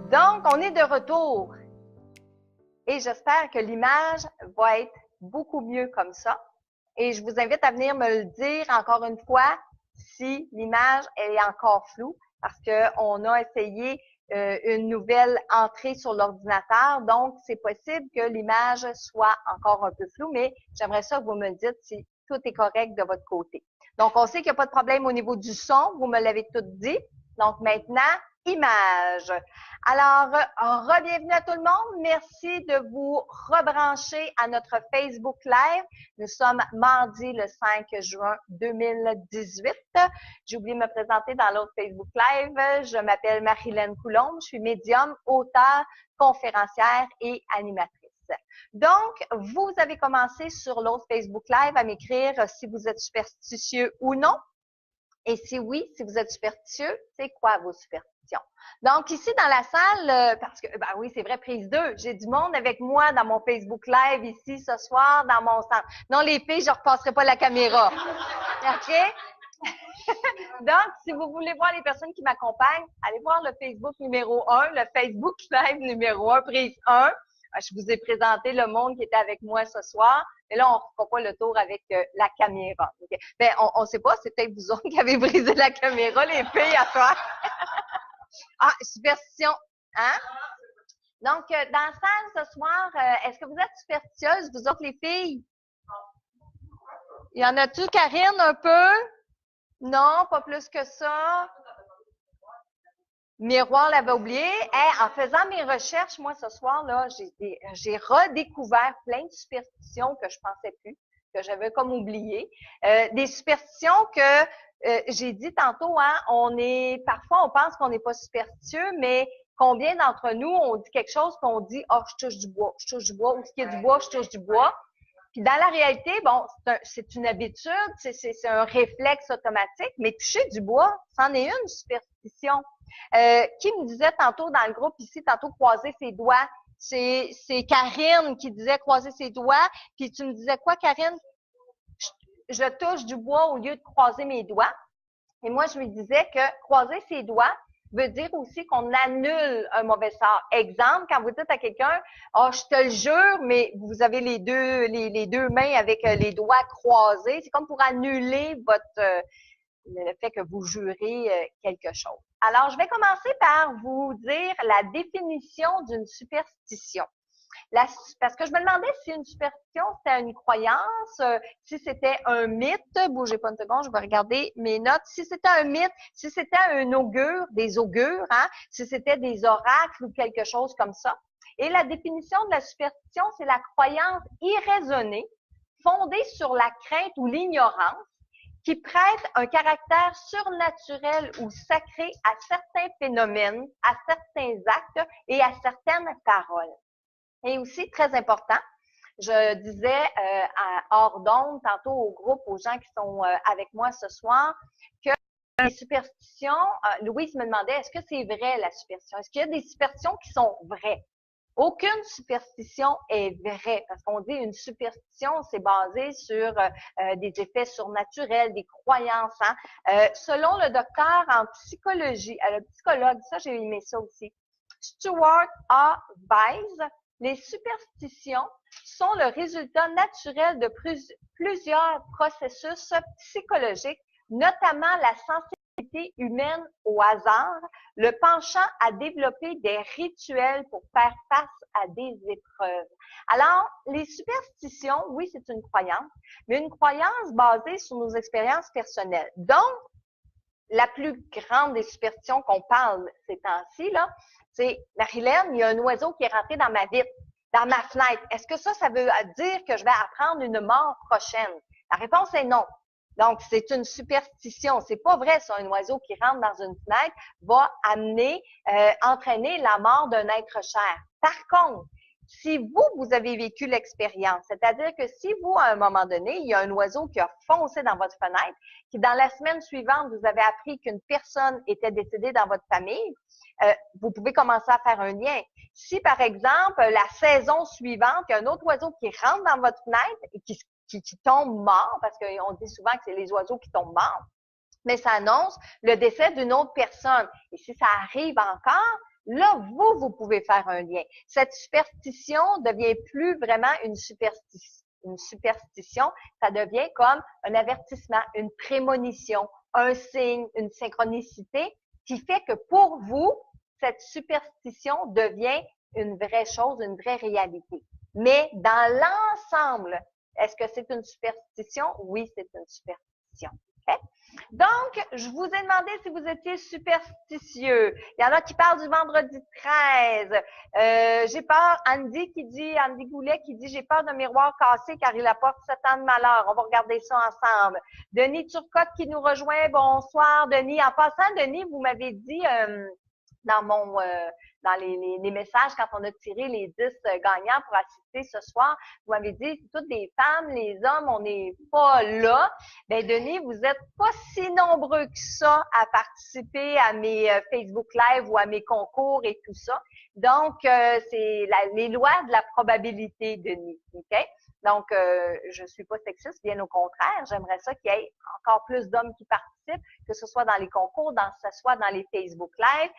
Donc, on est de retour et j'espère que l'image va être beaucoup mieux comme ça. Et je vous invite à venir me le dire encore une fois si l'image est encore floue parce qu'on a essayé une nouvelle entrée sur l'ordinateur. Donc, c'est possible que l'image soit encore un peu floue, mais j'aimerais ça que vous me dites si tout est correct de votre côté. Donc, on sait qu'il n'y a pas de problème au niveau du son. Vous me l'avez tout dit. Donc, maintenant, image. Alors, re-bienvenue à tout le monde. Merci de vous rebrancher à notre Facebook Live. Nous sommes mardi le 5 juin 2018. J'ai oublié de me présenter dans l'autre Facebook Live. Je m'appelle Marilène Coulombe. Je suis médium, auteure, conférencière et animatrice. Donc, vous avez commencé sur l'autre Facebook Live à m'écrire si vous êtes superstitieux ou non. Et si oui, si vous êtes superstitieux, c'est quoi vos superstitions? Donc, ici dans la salle, parce que, ben oui, c'est vrai, prise 2, j'ai du monde avec moi dans mon Facebook Live ici ce soir, dans mon centre. Non, les filles, je ne repasserai pas la caméra. OK? Donc, si vous voulez voir les personnes qui m'accompagnent, allez voir le Facebook numéro 1, le Facebook Live numéro 1, prise 1. Je vous ai présenté le monde qui était avec moi ce soir. Mais là, on ne fera pas le tour avec la caméra. Okay? Ben, on ne sait pas, c'est peut-être vous autres qui avez brisé la caméra, les filles, à toi. Ah, superstition. Hein? Donc, dans la salle ce soir, est-ce que vous êtes superstitieuses, vous autres, les filles? Il y en a-tu, Karine, un peu? Non, pas plus que ça. Miroir l'avait oublié. Hey, en faisant mes recherches, moi, ce soir-là, j'ai redécouvert plein de superstitions que je pensais plus, que j'avais comme oubliées. Des superstitions que j'ai dit tantôt, hein, parfois on pense qu'on n'est pas superstitieux, mais combien d'entre nous, on dit quelque chose qu'on dit, oh, je touche du bois, ou ce qui est du bois, je touche du bois. Puis dans la réalité, bon, c'est une habitude, c'est un réflexe automatique, mais toucher du bois, c'en est une superstition. Qui me disait tantôt dans le groupe ici, tantôt croiser ses doigts? C'est Karine qui disait croiser ses doigts. Puis tu me disais quoi, Karine? Je touche du bois au lieu de croiser mes doigts. Et moi, je lui disais que croiser ses doigts veut dire aussi qu'on annule un mauvais sort. Exemple, quand vous dites à quelqu'un, oh, je te le jure, mais vous avez les deux mains avec les doigts croisés, c'est comme pour annuler le fait que vous jurez quelque chose. Alors, je vais commencer par vous dire la définition d'une superstition. Parce que je me demandais si une superstition, c'était une croyance, si c'était un mythe. Bougez pas une seconde, je vais regarder mes notes. Si c'était un mythe, si c'était un augure, des augures, hein, si c'était des oracles ou quelque chose comme ça. Et la définition de la superstition, c'est la croyance irraisonnée, fondée sur la crainte ou l'ignorance, qui prête un caractère surnaturel ou sacré à certains phénomènes, à certains actes et à certaines paroles. Et aussi, très important, je disais hors d'onde, tantôt au groupe, aux gens qui sont avec moi ce soir, que les superstitions, Louise me demandait, est-ce que c'est vrai la superstition? Est-ce qu'il y a des superstitions qui sont vraies? Aucune superstition est vraie, parce qu'on dit une superstition, c'est basé sur des effets surnaturels, des croyances. Hein? Selon le docteur en psychologie, le psychologue, ça j'ai aimé ça aussi, Stuart A. Weiss, les superstitions sont le résultat naturel de plusieurs processus psychologiques, notamment la sensibilité humaine au hasard, le penchant à développer des rituels pour faire face à des épreuves. Alors, les superstitions, oui, c'est une croyance, mais une croyance basée sur nos expériences personnelles. Donc, la plus grande des superstitions qu'on parle ces temps-ci, là, c'est, Marilène, il y a un oiseau qui est rentré dans ma vitre, dans ma fenêtre. Est-ce que ça veut dire que je vais apprendre une mort prochaine? La réponse est non. Donc, c'est une superstition. C'est pas vrai, ça, un oiseau qui rentre dans une fenêtre va entraîner la mort d'un être cher. Par contre, si vous avez vécu l'expérience, c'est-à-dire que si vous, à un moment donné, il y a un oiseau qui a foncé dans votre fenêtre, qui dans la semaine suivante, vous avez appris qu'une personne était décédée dans votre famille, vous pouvez commencer à faire un lien. Si, par exemple, la saison suivante, il y a un autre oiseau qui rentre dans votre fenêtre et qui tombe mort, parce qu'on dit souvent que c'est les oiseaux qui tombent morts, mais ça annonce le décès d'une autre personne. Et si ça arrive encore, là, vous pouvez faire un lien. Cette superstition devient plus vraiment une superstition, ça devient comme un avertissement, une prémonition, un signe, une synchronicité qui fait que pour vous, cette superstition devient une vraie chose, une vraie réalité. Mais dans l'ensemble, est-ce que c'est une superstition? Oui, c'est une superstition. Okay? Donc, je vous ai demandé si vous étiez superstitieux. Il y en a qui parlent du vendredi 13. J'ai peur, Andy Goulet qui dit, j'ai peur d'un miroir cassé car il apporte 7 ans de malheur. On va regarder ça ensemble. Denis Turcotte qui nous rejoint. Bonsoir, Denis. En passant, Denis, vous m'avez dit dans les messages, quand on a tiré les 10 gagnants pour assister ce soir, vous m'avez dit, c'est toutes des femmes, les hommes, on n'est pas là. Ben, Denis, vous êtes pas si nombreux que ça à participer à mes Facebook Live ou à mes concours et tout ça. Donc, c'est les lois de la probabilité, Denis. OK? Donc, je suis pas sexiste, bien au contraire. J'aimerais ça qu'il y ait encore plus d'hommes qui participent, que ce soit dans les concours, que ce soit dans les Facebook Live.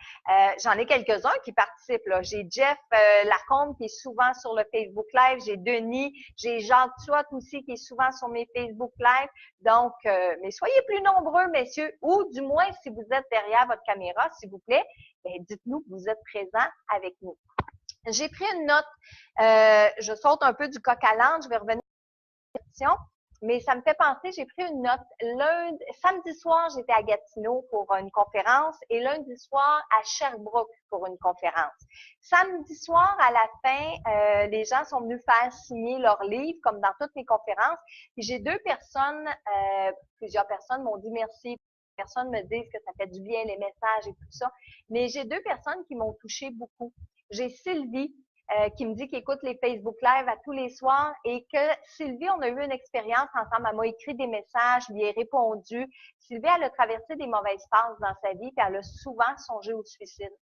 J'en ai quelques-uns qui participent, là. J'ai Jeff Lacombe qui est souvent sur le Facebook Live. J'ai Denis. J'ai Jacques Tuat aussi qui est souvent sur mes Facebook Live. Donc, mais soyez plus nombreux, messieurs, ou du moins, si vous êtes derrière votre caméra, s'il vous plaît, ben, dites-nous que vous êtes présents avec nous. J'ai pris une note, je saute un peu du coq à l'âne, je vais revenir à la question, mais ça me fait penser, j'ai pris une note. Samedi soir, j'étais à Gatineau pour une conférence et lundi soir à Sherbrooke pour une conférence. Samedi soir, à la fin, les gens sont venus faire signer leur livre, comme dans toutes mes conférences. Et j'ai plusieurs personnes m'ont dit merci. Personnes me disent que ça fait du bien les messages et tout ça. Mais j'ai 2 personnes qui m'ont touché beaucoup. J'ai Sylvie qui me dit qu'elle écoute les Facebook Live à tous les soirs et que Sylvie, on a eu une expérience ensemble. Elle m'a écrit des messages, je lui ai répondu. Sylvie, elle a traversé des mauvaises phases dans sa vie, puis elle a souvent songé au suicide.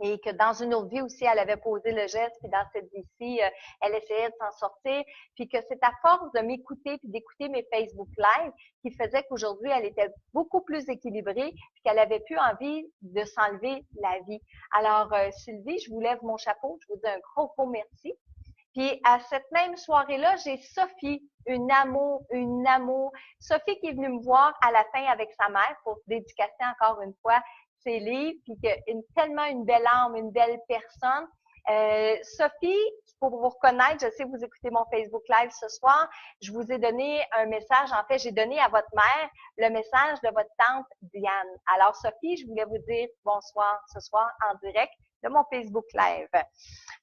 Et que dans une autre vie aussi, elle avait posé le geste, puis dans cette vie-ci, elle essayait de s'en sortir, puis que c'est à force de m'écouter puis d'écouter mes Facebook Live qui faisait qu'aujourd'hui, elle était beaucoup plus équilibrée, puis qu'elle avait plus envie de s'enlever la vie. Alors, Sylvie, je vous lève mon chapeau, je vous dis un gros merci. Puis à cette même soirée-là, j'ai Sophie, une amour. Sophie qui est venue me voir à la fin avec sa mère pour dédicacer encore une fois ses livres, puis tellement une belle âme, une belle personne. Sophie, pour vous reconnaître, je sais que vous écoutez mon Facebook Live ce soir, je vous ai donné un message. En fait, j'ai donné à votre mère le message de votre tante Diane. Alors, Sophie, je voulais vous dire bonsoir ce soir en direct de mon Facebook Live.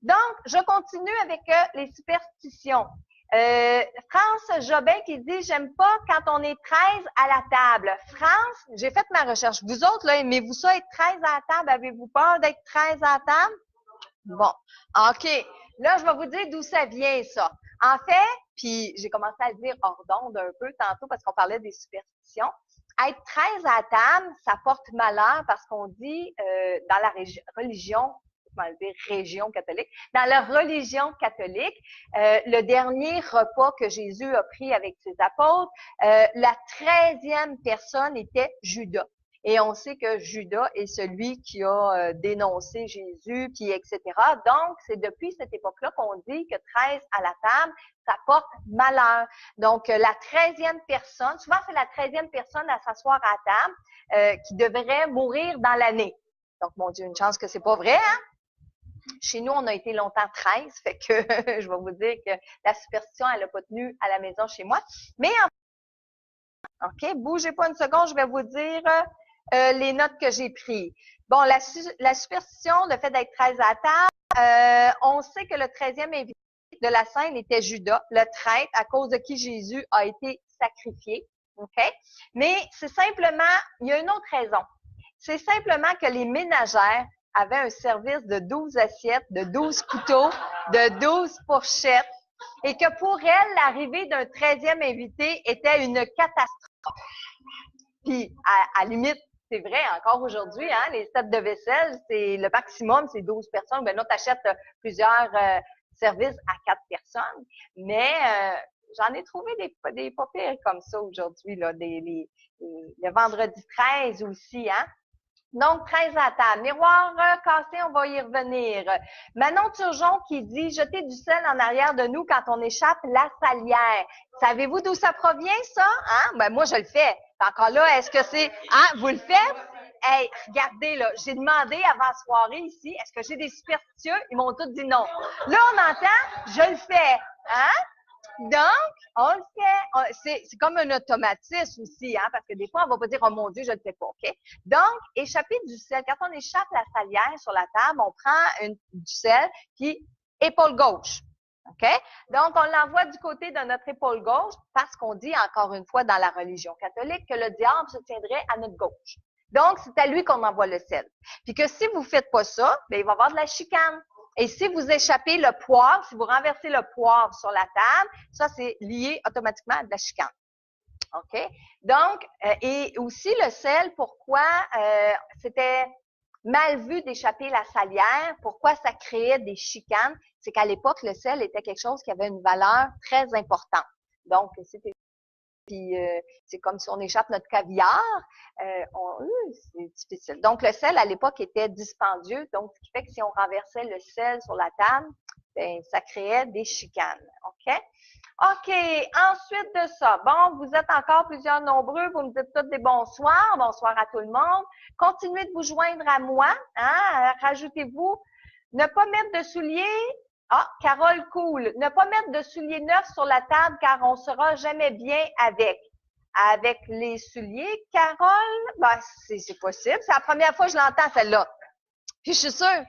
Donc, je continue avec les superstitions. France Jobin qui dit « J'aime pas quand on est 13 à la table. » France, j'ai fait ma recherche. Vous autres, là, aimez-vous ça être 13 à la table? Avez-vous peur d'être 13 à la table? Bon, OK. Là, je vais vous dire d'où ça vient, ça. En fait, puis j'ai commencé à le dire hors d'onde un peu tantôt parce qu'on parlait des superstitions. Être 13 à la table, ça porte malheur parce qu'on dit dans la religion, région catholique. Dans la religion catholique, le dernier repas que Jésus a pris avec ses apôtres, la 13e personne était Judas. Et on sait que Judas est celui qui a dénoncé Jésus, puis etc. Donc, c'est depuis cette époque-là qu'on dit que 13 à la table, ça porte malheur. Donc, la 13e personne, souvent c'est la 13e personne à s'asseoir à la table qui devrait mourir dans l'année. Donc, mon Dieu, une chance que c'est pas vrai, hein? Chez nous, on a été longtemps 13, fait que je vais vous dire que la superstition, elle n'a pas tenu à la maison chez moi. Mais OK, bougez pas une seconde, je vais vous dire les notes que j'ai prises. Bon, la superstition, le fait d'être 13 à table, on sait que le 13e invité de la scène était Judas, le traître, à cause de qui Jésus a été sacrifié. OK? Mais c'est simplement, il y a une autre raison. C'est simplement que les ménagères avait un service de 12 assiettes, de 12 couteaux, de 12 fourchettes, et que pour elle, l'arrivée d'un 13e invité était une catastrophe. Puis, à limite, c'est vrai, encore aujourd'hui, hein, les sets de vaisselle, c'est le maximum, c'est 12 personnes. Ben là, tu achètes plusieurs services à 4 personnes. Mais j'en ai trouvé des pas pires comme ça aujourd'hui, là, le vendredi 13 aussi, hein. Donc, 13 à table. Miroir cassé, on va y revenir. Manon Turgeon qui dit « Jeter du sel en arrière de nous quand on échappe la salière ». Savez-vous d'où ça provient, ça? Hein? Ben, moi, je le fais. Encore là, est-ce que c'est... Hein? Vous le faites? Hey, regardez, là, j'ai demandé avant la soirée ici, est-ce que j'ai des superstitieux? Ils m'ont tous dit non. Là, on entend, je le fais. Hein? Donc, on le fait. C'est comme un automatisme aussi, hein, parce que des fois, on va pas dire, oh mon Dieu, je le fais pas, OK? Donc, échapper du sel. Quand on échappe la salière sur la table, on prend du sel, puis épaule gauche. OK? Donc, on l'envoie du côté de notre épaule gauche parce qu'on dit, encore une fois, dans la religion catholique, que le diable se tiendrait à notre gauche. Donc, c'est à lui qu'on envoie le sel. Puis que si vous faites pas ça, bien, il va y avoir de la chicane. Et si vous échappez le poivre, si vous renversez le poivre sur la table, ça, c'est lié automatiquement à de la chicane. OK? Donc, et aussi le sel, pourquoi c'était mal vu d'échapper la salière, pourquoi ça créait des chicanes, c'est qu'à l'époque, le sel était quelque chose qui avait une valeur très importante. Donc, c'était puis c'est comme si on échappe notre caviar, c'est difficile. Donc, le sel, à l'époque, était dispendieux, donc ce qui fait que si on renversait le sel sur la table, ben, ça créait des chicanes. OK? OK, ensuite de ça, bon, vous êtes encore plusieurs nombreux, vous me dites tous des bonsoirs, bonsoir à tout le monde. Continuez de vous joindre à moi, hein, rajoutez-vous. Ne pas mettre de souliers. Ah, Carole, cool. Ne pas mettre de souliers neufs sur la table car on sera jamais bien avec. Avec les souliers, Carole, ben, c'est possible. C'est la première fois que je l'entends, celle-là. Puis je suis sûre.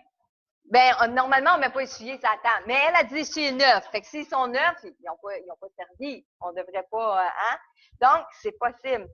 Ben, normalement, on met pas les souliers sur la table. Mais elle a dit les souliers neufs. Fait que s'ils sont neufs, ils n'ont pas servi. On devrait pas, hein? Donc, c'est possible.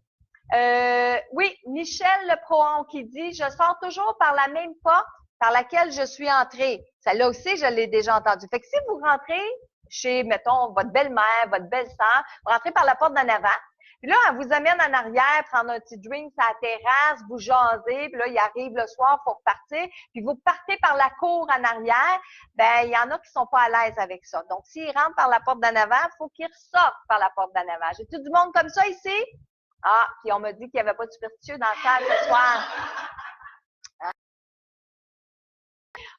Oui, Michel Le Prohon qui dit « Je sors toujours par la même porte par laquelle je suis entrée. » Celle-là aussi, je l'ai déjà entendue. Fait que si vous rentrez chez, mettons, votre belle-mère, votre belle-sœur, vous rentrez par la porte d'en avant, puis là, elle vous amène en arrière, prendre un petit drink sur la terrasse, vous jasez, puis là, il arrive le soir pour partir, puis vous partez par la cour en arrière, ben il y en a qui sont pas à l'aise avec ça. Donc, s'ils rentrent par la porte d'en avant, il faut qu'ils ressortent par la porte d'en avant. J'ai-tu du monde comme ça ici? Ah, puis on m'a dit qu'il n'y avait pas de superstitieux dans la salle ce soir.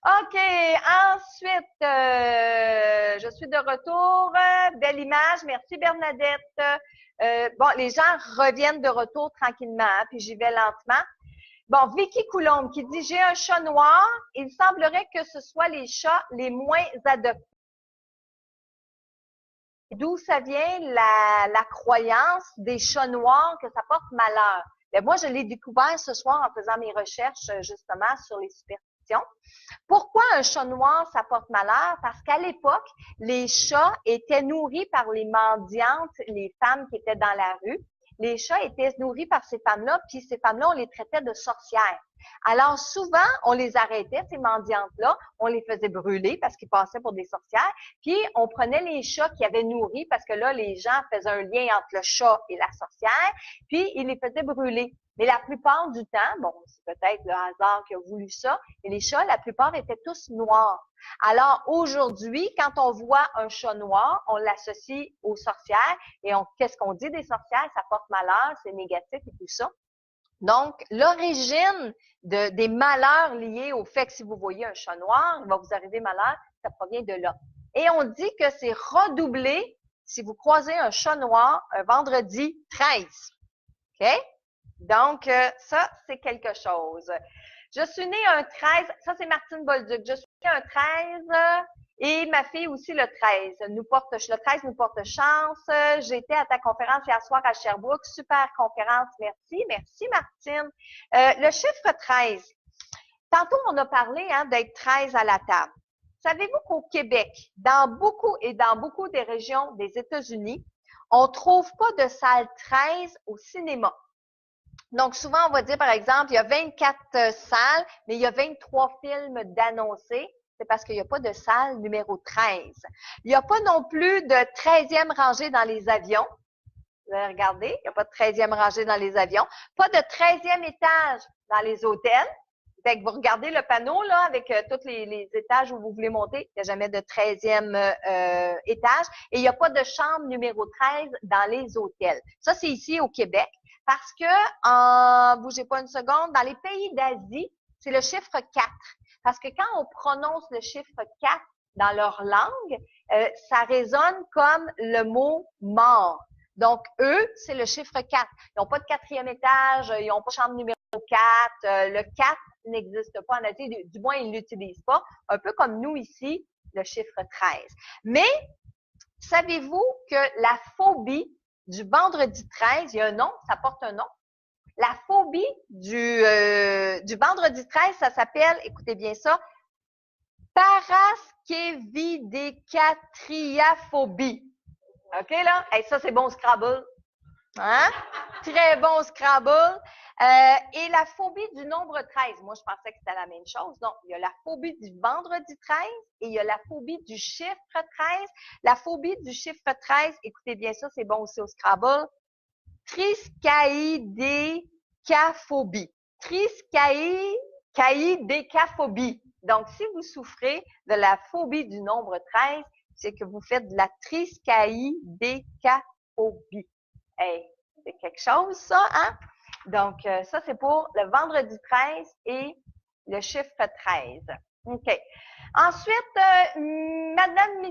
OK, ensuite, je suis de retour. Belle image, merci Bernadette. Bon, les gens reviennent de retour tranquillement, hein, puis j'y vais lentement. Bon, Vicky Coulombe qui dit « J'ai un chat noir. Il semblerait que ce soit les chats les moins adoptés. » D'où ça vient la croyance des chats noirs que ça porte malheur? Bien, moi, je l'ai découvert ce soir en faisant mes recherches justement sur les superstitions. Pourquoi un chat noir, ça porte malheur? Parce qu'à l'époque, les chats étaient nourris par les mendiantes, les femmes qui étaient dans la rue. Les chats étaient nourris par ces femmes-là, puis ces femmes-là, on les traitait de sorcières. Alors souvent, on les arrêtait, ces mendiantes-là, on les faisait brûler parce qu'ils passaient pour des sorcières, puis on prenait les chats qui avaient nourri, parce que là, les gens faisaient un lien entre le chat et la sorcière, puis ils les faisaient brûler. Mais la plupart du temps, bon, c'est peut-être le hasard qui a voulu ça, mais les chats, la plupart étaient tous noirs. Alors aujourd'hui, quand on voit un chat noir, on l'associe aux sorcières et qu'est-ce qu'on dit des sorcières? Ça porte malheur, c'est négatif et tout ça. Donc, l'origine des malheurs liés au fait que si vous voyez un chat noir, il va vous arriver malheur, ça provient de là. Et on dit que c'est redoublé si vous croisez un chat noir un vendredi 13. OK? Donc, ça, c'est quelque chose. Je suis née un 13, ça c'est Martine Bolduc, je suis née un 13 et ma fille aussi le 13. Le 13 nous porte chance. J'étais à ta conférence hier soir à Sherbrooke. Super conférence, merci. Merci Martine. Le chiffre 13. Tantôt, on a parlé d'être 13 à la table. Savez-vous qu'au Québec, dans beaucoup des régions des États-Unis, on trouve pas de salle 13 au cinéma. Donc, souvent, on va dire, par exemple, il y a 24 salles, mais il y a 23 films d'annoncés. C'est parce qu'il n'y a pas de salle numéro 13. Il n'y a pas non plus de 13e rangée dans les avions. Vous allez regarder, il n'y a pas de 13e rangée dans les avions. Pas de 13e étage dans les hôtels. Fait que vous regardez le panneau là avec tous les étages où vous voulez monter. Il n'y a jamais de 13e étage. Et il n'y a pas de chambre numéro 13 dans les hôtels. Ça, c'est ici au Québec. Parce que, bougez pas une seconde, dans les pays d'Asie, c'est le chiffre 4. Parce que quand on prononce le chiffre 4 dans leur langue, ça résonne comme le mot mort. Donc, eux, c'est le chiffre 4. Ils n'ont pas de 4e étage, ils n'ont pas de chambre numéro 4. Le 4 n'existe pas en Asie, du moins, ils ne l'utilisent pas. Un peu comme nous ici, le chiffre 13. Mais, savez-vous que la phobie du vendredi 13, il y a un nom, ça porte un nom. La phobie du vendredi 13, ça s'appelle, écoutez bien ça, paraskevidécatriaphobie. OK, là? Hey, ça, c'est bon Scrabble. Hein? Très bon Scrabble. Et la phobie du nombre 13. Moi, je pensais que c'était la même chose. Non, il y a la phobie du vendredi 13 et il y a la phobie du chiffre 13. La phobie du chiffre 13, écoutez bien ça, c'est bon aussi au Scrabble. Triskaïdécaphobie. Triskaïdécaphobie. Donc, si vous souffrez de la phobie du nombre 13, c'est que vous faites de la triskaïdécaphobie. Hey, c'est quelque chose, ça, hein? Donc, ça, c'est pour le vendredi 13 et le chiffre 13. OK. Ensuite, Madeleine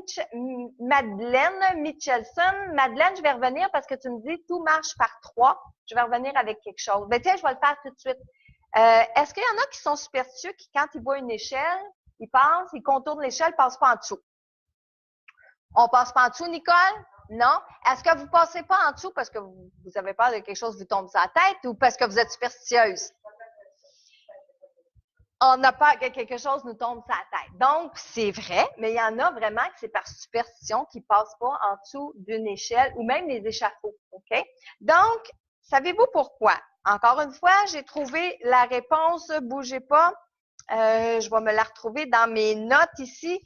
Michelson. Madeleine, je vais revenir parce que tu me dis tout marche par 3. Je vais revenir avec quelque chose. Ben tiens, je vais le faire tout de suite. Est-ce qu'il y en a qui sont superstitieux qui, quand ils voient une échelle, ils passent, ils contournent l'échelle, ils passent pas en dessous? On passe pas en dessous, Nicole? Non? Est-ce que vous passez pas en dessous parce que vous avez peur de quelque chose vous tombe sur la tête ou parce que vous êtes superstitieuse? On a peur que quelque chose nous tombe sur la tête. Donc, c'est vrai, mais il y en a vraiment que c'est par superstition qui passent pas en dessous d'une échelle ou même les échafauds. OK? Donc, savez-vous pourquoi? Encore une fois, j'ai trouvé la réponse, bougez pas. Je vais me la retrouver dans mes notes ici.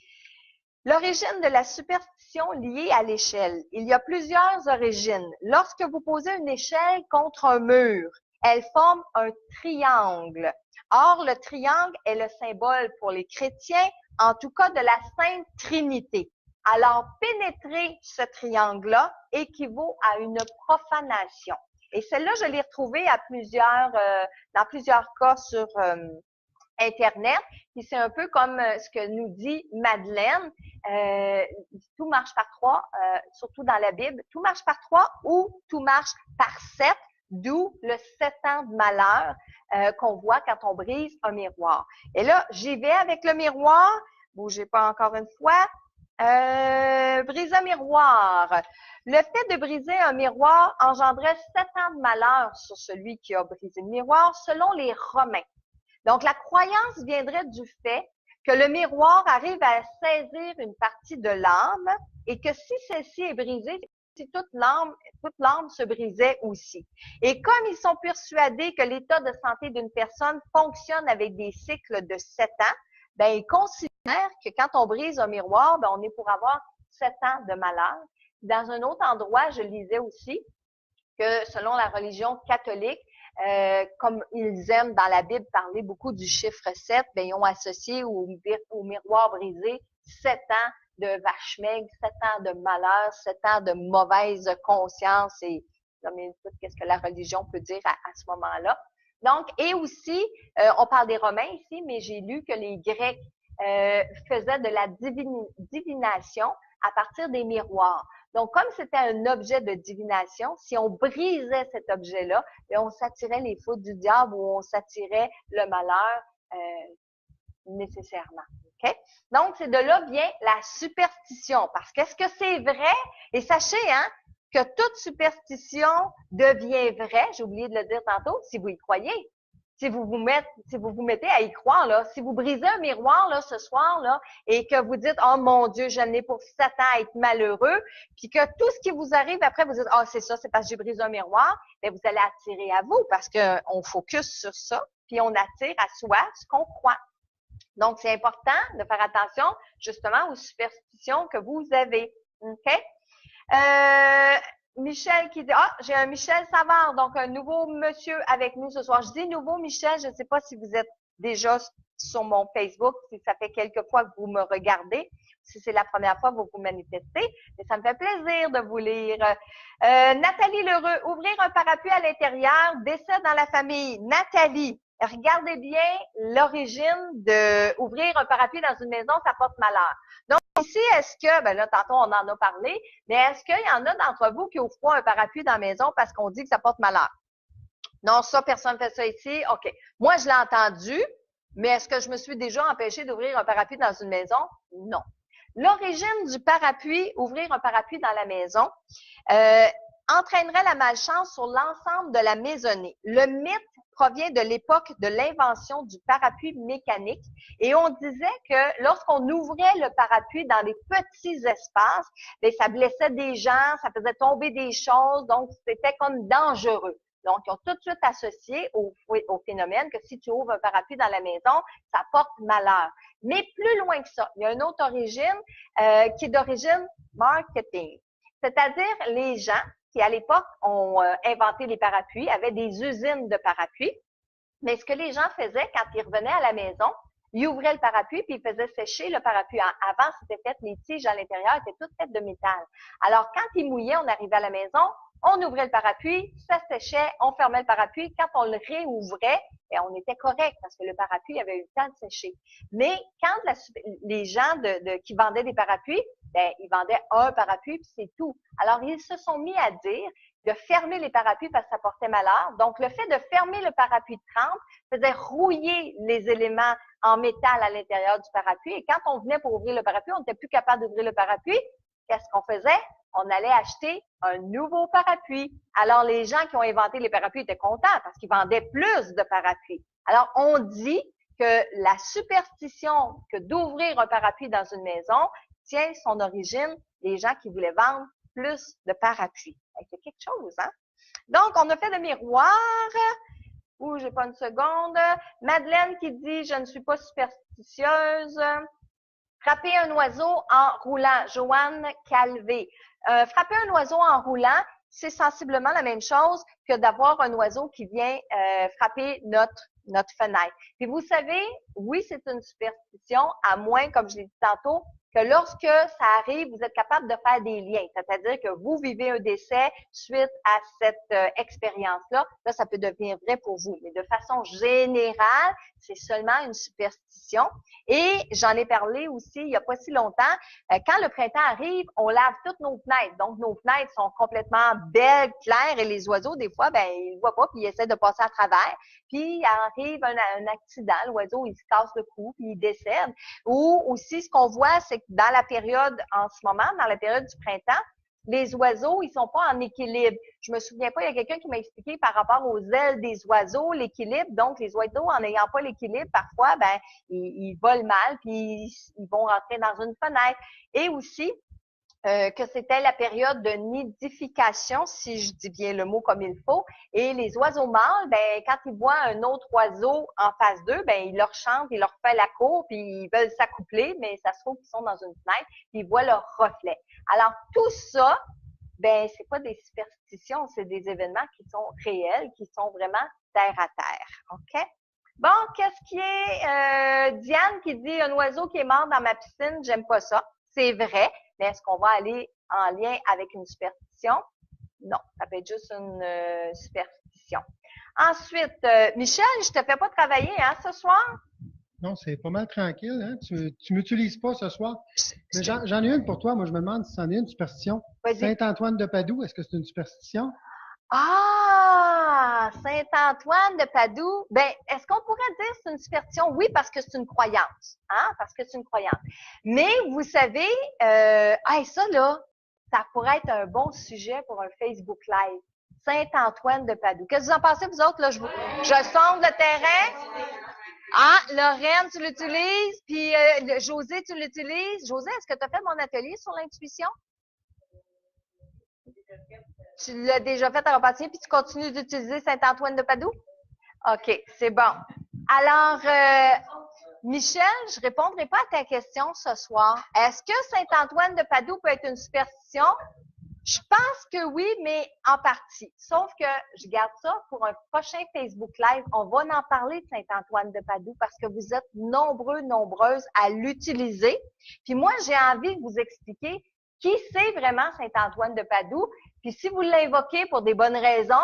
L'origine de la superstition liée à l'échelle. Il y a plusieurs origines. Lorsque vous posez une échelle contre un mur, elle forme un triangle. Or, le triangle est le symbole pour les chrétiens, en tout cas de la Sainte Trinité. Alors, pénétrer ce triangle-là équivaut à une profanation. Et celle-là, je l'ai retrouvée à dans plusieurs cas sur Internet. Puis c'est un peu comme ce que nous dit Madeleine. Tout marche par 3, surtout dans la Bible. Tout marche par 3 ou tout marche par 7, d'où le 7 ans de malheur qu'on voit quand on brise un miroir. Et là, j'y vais avec le miroir. Bougez pas encore une fois. Briser un miroir. Le fait de briser un miroir engendrait 7 ans de malheur sur celui qui a brisé le miroir, selon les Romains. Donc, la croyance viendrait du fait que le miroir arrive à saisir une partie de l'âme et que si celle-ci est brisée, si toute l'âme se brisait aussi. Et comme ils sont persuadés que l'état de santé d'une personne fonctionne avec des cycles de 7 ans, ben, ils considèrent que quand on brise un miroir, ben, on est pour avoir 7 ans de malheur. Dans un autre endroit, je lisais aussi que selon la religion catholique, comme ils aiment dans la Bible parler beaucoup du chiffre 7, ben, ils ont associé au miroir brisé 7 ans de vache maigre, 7 ans de malheur, 7 ans de mauvaise conscience et qu'est-ce que la religion peut dire à ce moment-là. Donc, et aussi, on parle des Romains ici, mais j'ai lu que les Grecs faisaient de la divination à partir des miroirs. Donc, comme c'était un objet de divination, si on brisait cet objet-là, on s'attirait les fautes du diable ou on s'attirait le malheur nécessairement. Okay? Donc, c'est de là vient la superstition. Parce qu'est-ce que c'est vrai? Et sachez, hein, que toute superstition devient vraie, j'ai oublié de le dire tantôt, si vous y croyez. si vous vous mettez à y croire, là, si vous brisez un miroir, là, ce soir, là, et que vous dites, oh mon Dieu, je n'ai pour 7 ans à être malheureux, puis que tout ce qui vous arrive après, vous dites, oh, c'est ça, c'est parce que j'ai brisé un miroir, bien, vous allez attirer à vous parce que on focus sur ça, puis on attire à soi ce qu'on croit. Donc, c'est important de faire attention, justement, aux superstitions que vous avez. OK? Michel qui dit, j'ai un Michel Savard, donc un nouveau monsieur avec nous ce soir. Je dis nouveau Michel, je ne sais pas si vous êtes déjà sur mon Facebook, si ça fait quelques fois que vous me regardez, si c'est la première fois que vous vous manifestez, mais ça me fait plaisir de vous lire. Nathalie Lheureux, ouvrir un parapluie à l'intérieur, décès dans la famille. Nathalie, regardez bien l'origine de ouvrir un parapluie dans une maison, ça porte malheur. Donc, ici, est-ce que, ben là, tantôt, on en a parlé, mais est-ce qu'il y en a d'entre vous qui ouvrent pas un parapluie dans la maison parce qu'on dit que ça porte malheur? Non, ça, personne ne fait ça ici. OK. Moi, je l'ai entendu, mais est-ce que je me suis déjà empêchée d'ouvrir un parapluie dans une maison? Non. L'origine du parapluie, ouvrir un parapluie dans la maison, entraînerait la malchance sur l'ensemble de la maisonnée. Le mythe provient de l'époque de l'invention du parapluie mécanique et on disait que lorsqu'on ouvrait le parapluie dans des petits espaces, bien, ça blessait des gens, ça faisait tomber des choses, donc c'était comme dangereux. Donc, ils ont tout de suite associé au phénomène que si tu ouvres un parapluie dans la maison, ça porte malheur. Mais plus loin que ça, il y a une autre origine qui est d'origine marketing. C'est-à-dire les gens qui, à l'époque, ont inventé les parapluies, avaient des usines de parapluies. Mais ce que les gens faisaient quand ils revenaient à la maison, ils ouvraient le parapluie puis ils faisaient sécher le parapluie. Avant, c'était fait, les tiges à l'intérieur étaient toutes faites de métal. Alors, quand il mouillait, on arrivait à la maison, on ouvrait le parapluie, ça séchait, on fermait le parapluie. Quand on le réouvrait, bien, on était correct parce que le parapluie avait eu le temps de sécher. Mais quand les gens qui vendaient des parapluies, bien, ils vendaient un parapluie puis c'est tout. Alors, ils se sont mis à dire de fermer les parapluies parce que ça portait malheur. Donc, le fait de fermer le parapluie de trempe faisait rouiller les éléments en métal à l'intérieur du parapluie. Et quand on venait pour ouvrir le parapluie, on n'était plus capable d'ouvrir le parapluie. Qu'est-ce qu'on faisait? On allait acheter un nouveau parapluie. Alors, les gens qui ont inventé les parapluies étaient contents parce qu'ils vendaient plus de parapluies. Alors, on dit que la superstition que d'ouvrir un parapluie dans une maison tient son origine des gens qui voulaient vendre plus de parapluies. C'est quelque chose, hein? Donc, on a fait le miroir. Ouh, j'ai pas une seconde. Madeleine qui dit, je ne suis pas superstitieuse. Frapper un oiseau en roulant. Joanne Calvé. Frapper un oiseau en roulant, c'est sensiblement la même chose que d'avoir un oiseau qui vient frapper notre fenêtre. Puis vous savez, oui, c'est une superstition, à moins, comme je l'ai dit tantôt, que lorsque ça arrive, vous êtes capable de faire des liens. C'est-à-dire que vous vivez un décès suite à cette expérience-là. Là, ça peut devenir vrai pour vous. Mais de façon générale, c'est seulement une superstition. Et j'en ai parlé aussi il n'y a pas si longtemps. Quand le printemps arrive, on lave toutes nos fenêtres. Donc, nos fenêtres sont complètement belles, claires, et les oiseaux, des fois, ben, ils ne voient pas, puis ils essaient de passer à travers. Puis, il arrive un accident, l'oiseau, il se casse le cou, puis il décède. Ou aussi, ce qu'on voit, c'est que dans la période, en ce moment, dans la période du printemps, les oiseaux, ils sont pas en équilibre. Je me souviens pas, il y a quelqu'un qui m'a expliqué par rapport aux ailes des oiseaux, l'équilibre. Donc, les oiseaux, en n'ayant pas l'équilibre, parfois, ben, ils volent mal, puis ils vont rentrer dans une fenêtre. Et aussi, que c'était la période de nidification, si je dis bien le mot comme il faut. Et les oiseaux mâles, ben, quand ils voient un autre oiseau en face d'eux, ben, ils leur chantent, ils leur font la cour, puis ils veulent s'accoupler, mais ça se trouve qu'ils sont dans une fenêtre, puis ils voient leur reflet. Alors, tout ça, ben, c'est pas des superstitions, c'est des événements qui sont réels, qui sont vraiment terre à terre. OK? Bon, qu'est-ce qui est, Diane qui dit un oiseau qui est mort dans ma piscine, j'aime pas ça. C'est vrai, mais est-ce qu'on va aller en lien avec une superstition? Non, ça peut être juste une superstition. Ensuite, Michel, je te fais pas travailler, hein, ce soir? Non, c'est pas mal tranquille, hein? Tu m'utilises pas ce soir. Mais j'en ai une pour toi. Moi, je me demande si c'en est une superstition. Saint-Antoine de Padoue, est-ce que c'est une superstition? Ah, Saint-Antoine de Padoue. Ben, est-ce qu'on pourrait dire que c'est une superstition? Oui, parce que c'est une croyance. Hein? Parce que c'est une croyance. Mais vous savez, ça là, ça pourrait être un bon sujet pour un Facebook Live. Saint-Antoine de Padoue. Qu'est-ce que vous en pensez, vous autres? Là, je sonde le terrain. Ah, Lorraine, tu l'utilises. Puis José, tu l'utilises. José, est-ce que tu as fait mon atelier sur l'intuition? Tu l'as déjà fait à Repentigny, puis tu continues d'utiliser Saint-Antoine de Padoue? OK, c'est bon. Alors, Michel, je répondrai pas à ta question ce soir. Est-ce que Saint-Antoine de Padoue peut être une superstition? Je pense que oui, mais en partie. Sauf que je garde ça pour un prochain Facebook Live. On va en parler de Saint-Antoine de Padoue parce que vous êtes nombreuses à l'utiliser. Puis moi, j'ai envie de vous expliquer qui c'est vraiment Saint-Antoine de Padoue. Puis si vous l'invoquez pour des bonnes raisons,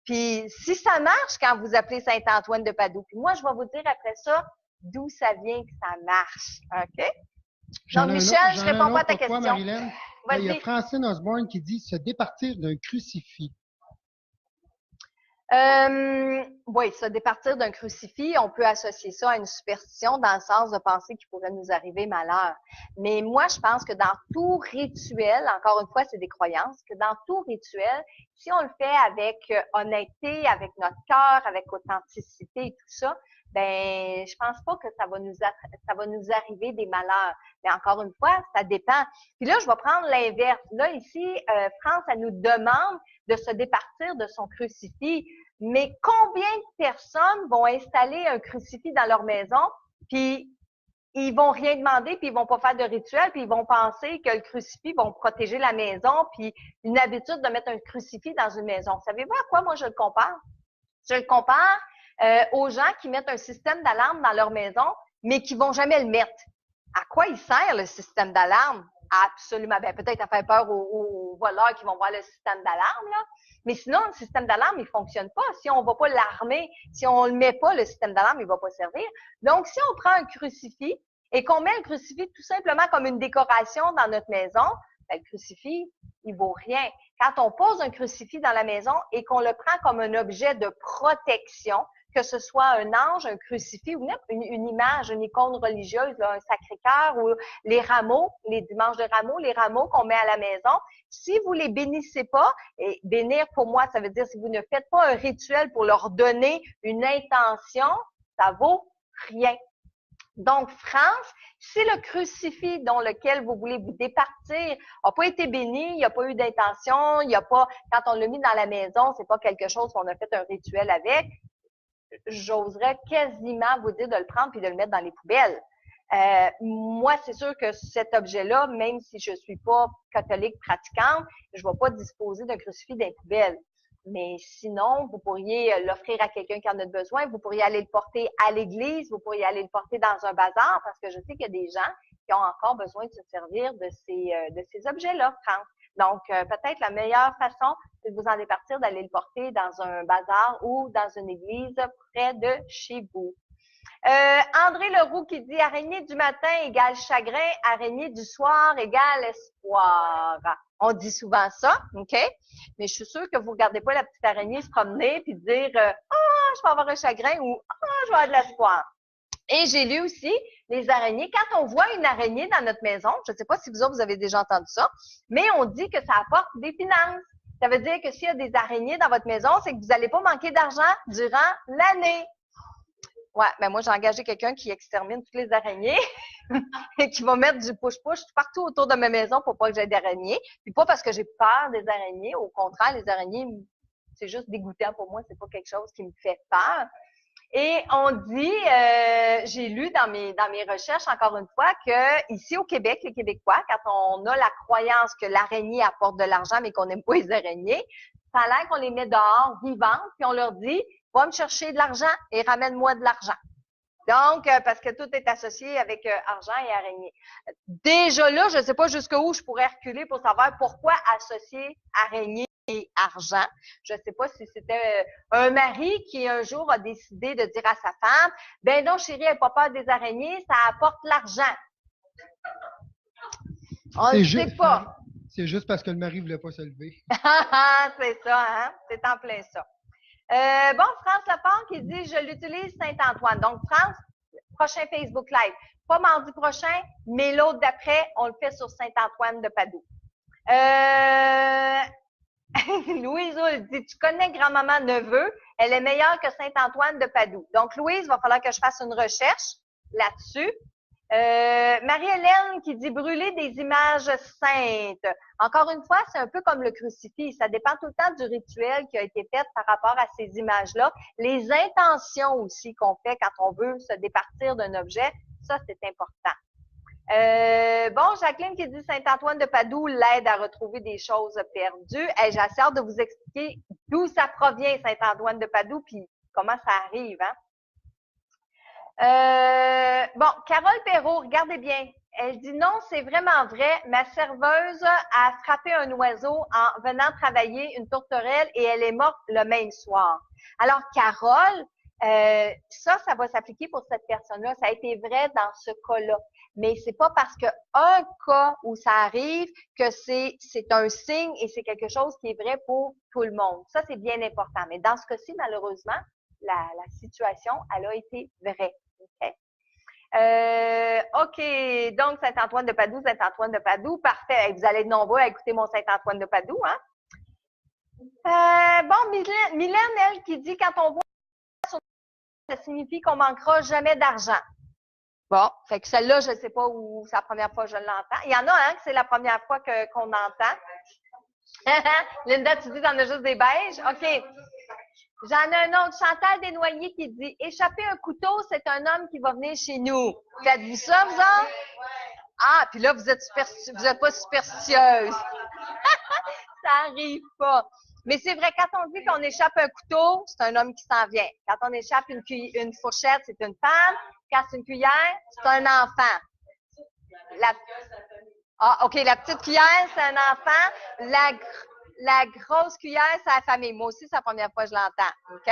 puis si ça marche quand vous appelez Saint-Antoine de Padoue. Puis moi, je vais vous dire après ça d'où ça vient que ça marche. OK? Donc, Michel, je réponds pas à ta question. Marilyn. Il y a Francine Osborne qui dit se départir d'un crucifix. Oui, se départir d'un crucifix, on peut associer ça à une superstition dans le sens de penser qu'il pourrait nous arriver malheur. Mais moi, je pense que dans tout rituel, encore une fois, c'est des croyances, que dans tout rituel, si on le fait avec honnêteté, avec notre cœur, avec authenticité et tout ça, ben, je pense pas que ça va nous arriver des malheurs. Mais encore une fois, ça dépend. Puis là, je vais prendre l'inverse. Là, ici, France, elle nous demande de se départir de son crucifix. Mais combien de personnes vont installer un crucifix dans leur maison, puis ils vont rien demander, puis ils vont pas faire de rituel, puis ils vont penser que le crucifix va protéger la maison, puis une habitude de mettre un crucifix dans une maison. Savez-vous à quoi moi je le compare? Je le compare aux gens qui mettent un système d'alarme dans leur maison, mais qui vont jamais le mettre. À quoi il sert le système d'alarme? Absolument. Ben, peut-être à faire peur aux voleurs qui vont voir le système d'alarme, là. Mais sinon, le système d'alarme, il fonctionne pas. Si on va pas l'armer, si on le met pas, le système d'alarme, il va pas servir. Donc, si on prend un crucifix et qu'on met le crucifix tout simplement comme une décoration dans notre maison, ben, le crucifix, il vaut rien. Quand on pose un crucifix dans la maison et qu'on le prend comme un objet de protection, que ce soit un ange, un crucifix ou une image, une icône religieuse, là, un Sacré-Cœur ou les rameaux, les dimanches de rameaux, les rameaux qu'on met à la maison, si vous les bénissez pas, et bénir pour moi, ça veut dire si vous ne faites pas un rituel pour leur donner une intention, ça vaut rien. Donc, France, si le crucifix dans lequel vous voulez vous départir n'a pas été béni, il n'y a pas eu d'intention, il n'y a pas, quand on l'a mis dans la maison, c'est pas quelque chose qu'on a fait un rituel avec, j'oserais quasiment vous dire de le prendre puis de le mettre dans les poubelles. Moi, c'est sûr que cet objet-là, même si je suis pas catholique pratiquante, je ne vais pas disposer d'un crucifix dans les poubelles. Mais sinon, vous pourriez l'offrir à quelqu'un qui en a besoin. Vous pourriez aller le porter à l'église. Vous pourriez aller le porter dans un bazar parce que je sais qu'il y a des gens qui ont encore besoin de se servir de ces objets-là, France. Donc, peut-être la meilleure façon, c'est de vous en départir, d'aller le porter dans un bazar ou dans une église près de chez vous. André Leroux qui dit araignée du matin égale chagrin, araignée du soir égale espoir. On dit souvent ça, OK? Mais je suis sûre que vous regardez pas la petite araignée se promener puis dire je vais avoir un chagrin ou je vais avoir de l'espoir. Et j'ai lu aussi les araignées. Quand on voit une araignée dans notre maison, je ne sais pas si vous autres, vous avez déjà entendu ça, mais on dit que ça apporte des finances. Ça veut dire que s'il y a des araignées dans votre maison, c'est que vous n'allez pas manquer d'argent durant l'année. Ouais, ben moi, j'ai engagé quelqu'un qui extermine toutes les araignées et qui va mettre du push-push partout autour de ma maison pour pas que j'aie d'araignées. Puis pas parce que j'ai peur des araignées. Au contraire, les araignées, c'est juste dégoûtant pour moi. C'est pas quelque chose qui me fait peur. Et on dit, j'ai lu dans mes recherches encore une fois que ici au Québec, les Québécois, quand on a la croyance que l'araignée apporte de l'argent mais qu'on n'aime pas les araignées, ça a l'air qu'on les met dehors vivantes puis on leur dit va me chercher de l'argent et ramène-moi de l'argent. Donc, parce que tout est associé avec argent et araignée. Déjà là, je ne sais pas jusqu'où je pourrais reculer pour savoir pourquoi associer araignée et argent. Je ne sais pas si c'était un mari qui un jour a décidé de dire à sa femme, ben non chérie, elle n'a pas peur des araignées, ça apporte l'argent. On ne sait pas. C'est juste parce que le mari ne voulait pas se lever. C'est ça, hein? C'est en plein ça. Bon, France Leport qui dit je l'utilise Saint-Antoine. Donc, France, prochain Facebook Live. Pas mardi prochain, mais l'autre d'après, on le fait sur Saint-Antoine de Padoue. Louise Hull dit, tu connais grand-maman Neveu, elle est meilleure que Saint-Antoine de Padoue. Donc, Louise, il va falloir que je fasse une recherche là-dessus. Marie-Hélène qui dit brûler des images saintes. Encore une fois, c'est un peu comme le crucifix. Ça dépend tout le temps du rituel qui a été fait par rapport à ces images-là. Les intentions aussi qu'on fait quand on veut se départir d'un objet, ça, c'est important. Bon, Jacqueline qui dit Saint-Antoine de Padoue l'aide à retrouver des choses perdues. Hey, j'ai assez hâte de vous expliquer d'où ça provient, Saint-Antoine de Padoue, puis comment ça arrive, hein? Bon, Carole Perrault, regardez bien. Elle dit non, c'est vraiment vrai. Ma serveuse a frappé un oiseau en venant travailler, une tourterelle, et elle est morte le même soir. Alors, Carole, ça va s'appliquer pour cette personne-là. Ça a été vrai dans ce cas-là. Mais c'est pas parce que un cas où ça arrive que c'est un signe et c'est quelque chose qui est vrai pour tout le monde. Ça, c'est bien important. Mais dans ce cas-ci, malheureusement, la situation, elle a été vraie. OK. OK. Donc, Saint-Antoine de Padoue, Saint-Antoine de Padoue. Parfait. Vous allez être nombreux à écouter mon Saint-Antoine de Padoue, hein? Bon, Mylène, elle, qui dit quand on voit ça signifie qu'on manquera jamais d'argent. Bon, fait que celle-là, je ne sais pas où c'est la première fois que je l'entends. Il y en a, hein, que c'est la première fois qu'on entend. Linda, tu dis t'en as juste des beiges? OK. J'en ai un autre. Chantal Desnoyers qui dit « Échapper un couteau, c'est un homme qui va venir chez nous. » Faites-vous ça, vous autres? Ah, puis là, vous êtes pas superstitieuse. Ça arrive pas. Mais c'est vrai, quand on dit qu'on échappe un couteau, c'est un homme qui s'en vient. Quand on échappe une fourchette, c'est une femme. Quand c'est une cuillère, c'est un enfant. OK, la petite cuillère, c'est un enfant. La grosse cuillère, c'est la famille. Moi aussi, c'est la première fois que je l'entends. OK?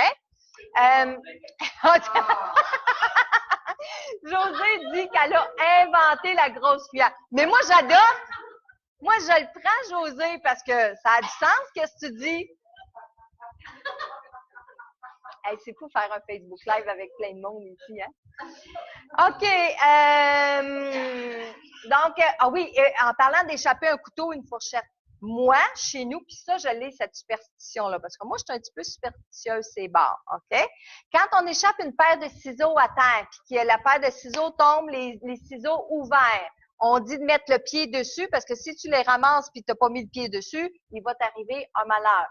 Josée dit qu'elle a inventé la grosse cuillère. Mais moi, j'adore. Moi, je le prends, Josée, parce que ça a du sens, qu'est-ce que tu dis? Hey, c'est fou faire un Facebook Live avec plein de monde ici, hein? OK. Donc, en parlant d'échapper un couteau, une fourchette. Moi, chez nous, puis ça, je l'ai, cette superstition-là, parce que moi, je suis un petit peu superstitieuse, c'est barres, OK? Quand on échappe une paire de ciseaux à terre, puis que la paire de ciseaux tombe, les ciseaux ouverts, on dit de mettre le pied dessus, parce que si tu les ramasses puis tu n'as pas mis le pied dessus, il va t'arriver un malheur.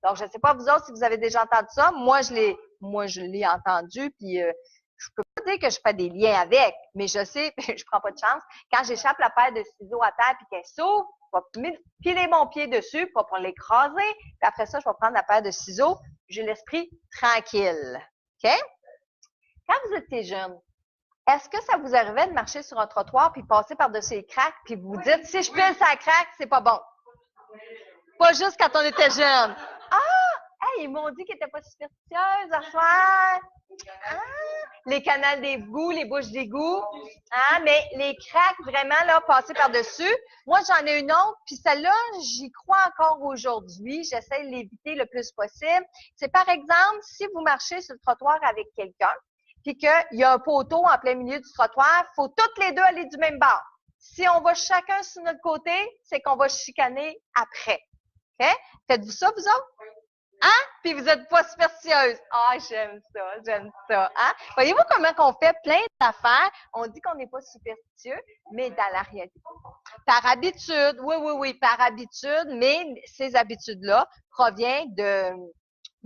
Donc, je ne sais pas vous autres si vous avez déjà entendu ça. Moi, je l'ai entendu, puis je peux pas dire que je fais des liens avec, mais je sais, je prends pas de chance. Quand j'échappe la paire de ciseaux à terre puis qu'elle s'ouvre, je vais piler mon pied dessus pour l'écraser. Puis après ça, je vais prendre la paire de ciseaux. J'ai l'esprit tranquille. OK? Quand vous étiez jeune, est-ce que ça vous arrivait de marcher sur un trottoir puis passer par-dessus les craques puis vous dites, si je pile sa craque, c'est pas bon? Pas juste quand on était jeune. Ah! Hey, ils m'ont dit qu'ils n'étaient pas superstitieuses à soir. Ah! Les canals d'égout, les bouches d'égout. Ah, mais les craques, vraiment, là, passer par-dessus. Moi, j'en ai une autre, puis celle-là, j'y crois encore aujourd'hui. J'essaie de l'éviter le plus possible. C'est par exemple, si vous marchez sur le trottoir avec quelqu'un, puis qu'il y a un poteau en plein milieu du trottoir, il faut toutes les deux aller du même bord. Si on va chacun sur notre côté, c'est qu'on va chicaner après. OK? Faites-vous ça, vous autres? Hein? Puis vous êtes pas superstitieuse. Ah, j'aime ça. Hein? Voyez-vous comment qu'on fait plein d'affaires? On dit qu'on n'est pas superstitieux, mais dans la réalité. Par habitude, oui, par habitude, mais ces habitudes-là proviennent de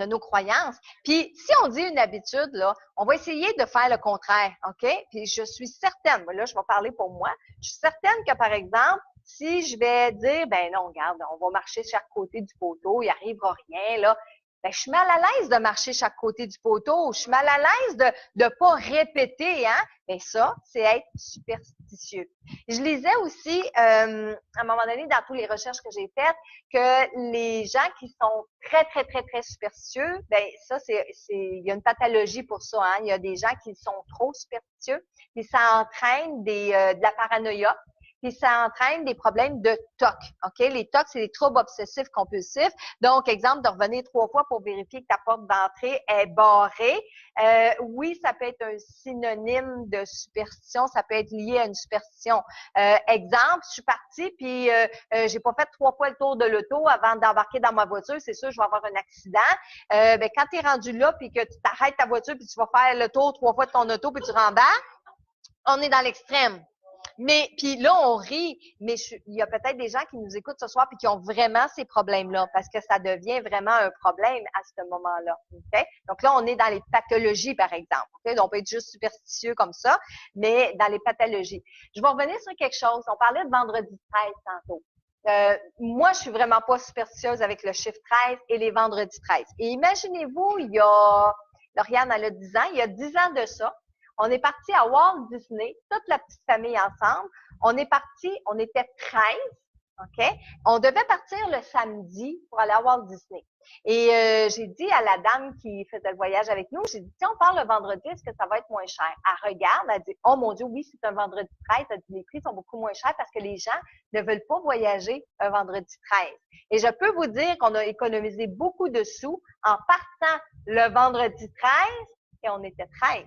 nos croyances. Puis, si on dit une habitude, là, on va essayer de faire le contraire, OK? Puis, je suis certaine, là, je vais parler pour moi, je suis certaine que, par exemple, si je vais dire, ben non, regarde, on va marcher chaque côté du poteau, il n'arrivera rien, là, ben, je suis mal à l'aise de marcher chaque côté du poteau, je suis mal à l'aise de pas répéter, hein? Ben ça, c'est être superstitieux. Je lisais aussi, à un moment donné, dans toutes les recherches que j'ai faites, que les gens qui sont très, très, très, très superstitieux, ben ça, il y a une pathologie pour ça, hein? Il y a des gens qui sont trop superstitieux, puis ça entraîne de la paranoïa. puis ça entraîne des problèmes de TOC. OK? Les TOC, c'est les troubles obsessifs compulsifs. Donc, exemple, de revenir 3 fois pour vérifier que ta porte d'entrée est barrée. Oui, ça peut être un synonyme de superstition, ça peut être lié à une superstition. Exemple, je suis partie, puis j'ai pas fait 3 fois le tour de l'auto avant d'embarquer dans ma voiture, c'est sûr, je vais avoir un accident. Ben, quand tu es rendu là, puis que tu t'arrêtes ta voiture, puis tu vas faire le tour 3 fois de ton auto, puis tu rembarques, on est dans l'extrême. Mais puis là, on rit, mais il y a peut-être des gens qui nous écoutent ce soir puis qui ont vraiment ces problèmes-là, parce que ça devient vraiment un problème à ce moment-là. Okay? Donc là, on est dans les pathologies, par exemple. Okay? Donc, on peut être juste superstitieux comme ça, mais dans les pathologies. Je vais revenir sur quelque chose. On parlait de vendredi 13 tantôt. Moi, je suis vraiment pas superstitieuse avec le chiffre 13 et les vendredis 13. Et imaginez-vous, Lauriane, elle a 10 ans, il y a 10 ans de ça, on est parti à Walt Disney, toute la petite famille ensemble. On est parti, on était 13, OK? On devait partir le samedi pour aller à Walt Disney. Et j'ai dit à la dame qui faisait le voyage avec nous, j'ai dit, si on part le vendredi, est-ce que ça va être moins cher? Elle regarde, elle dit, oh mon Dieu, oui, c'est un vendredi 13. Elle dit, les prix sont beaucoup moins chers parce que les gens ne veulent pas voyager un vendredi 13. Et je peux vous dire qu'on a économisé beaucoup de sous en partant le vendredi 13 et on était 13.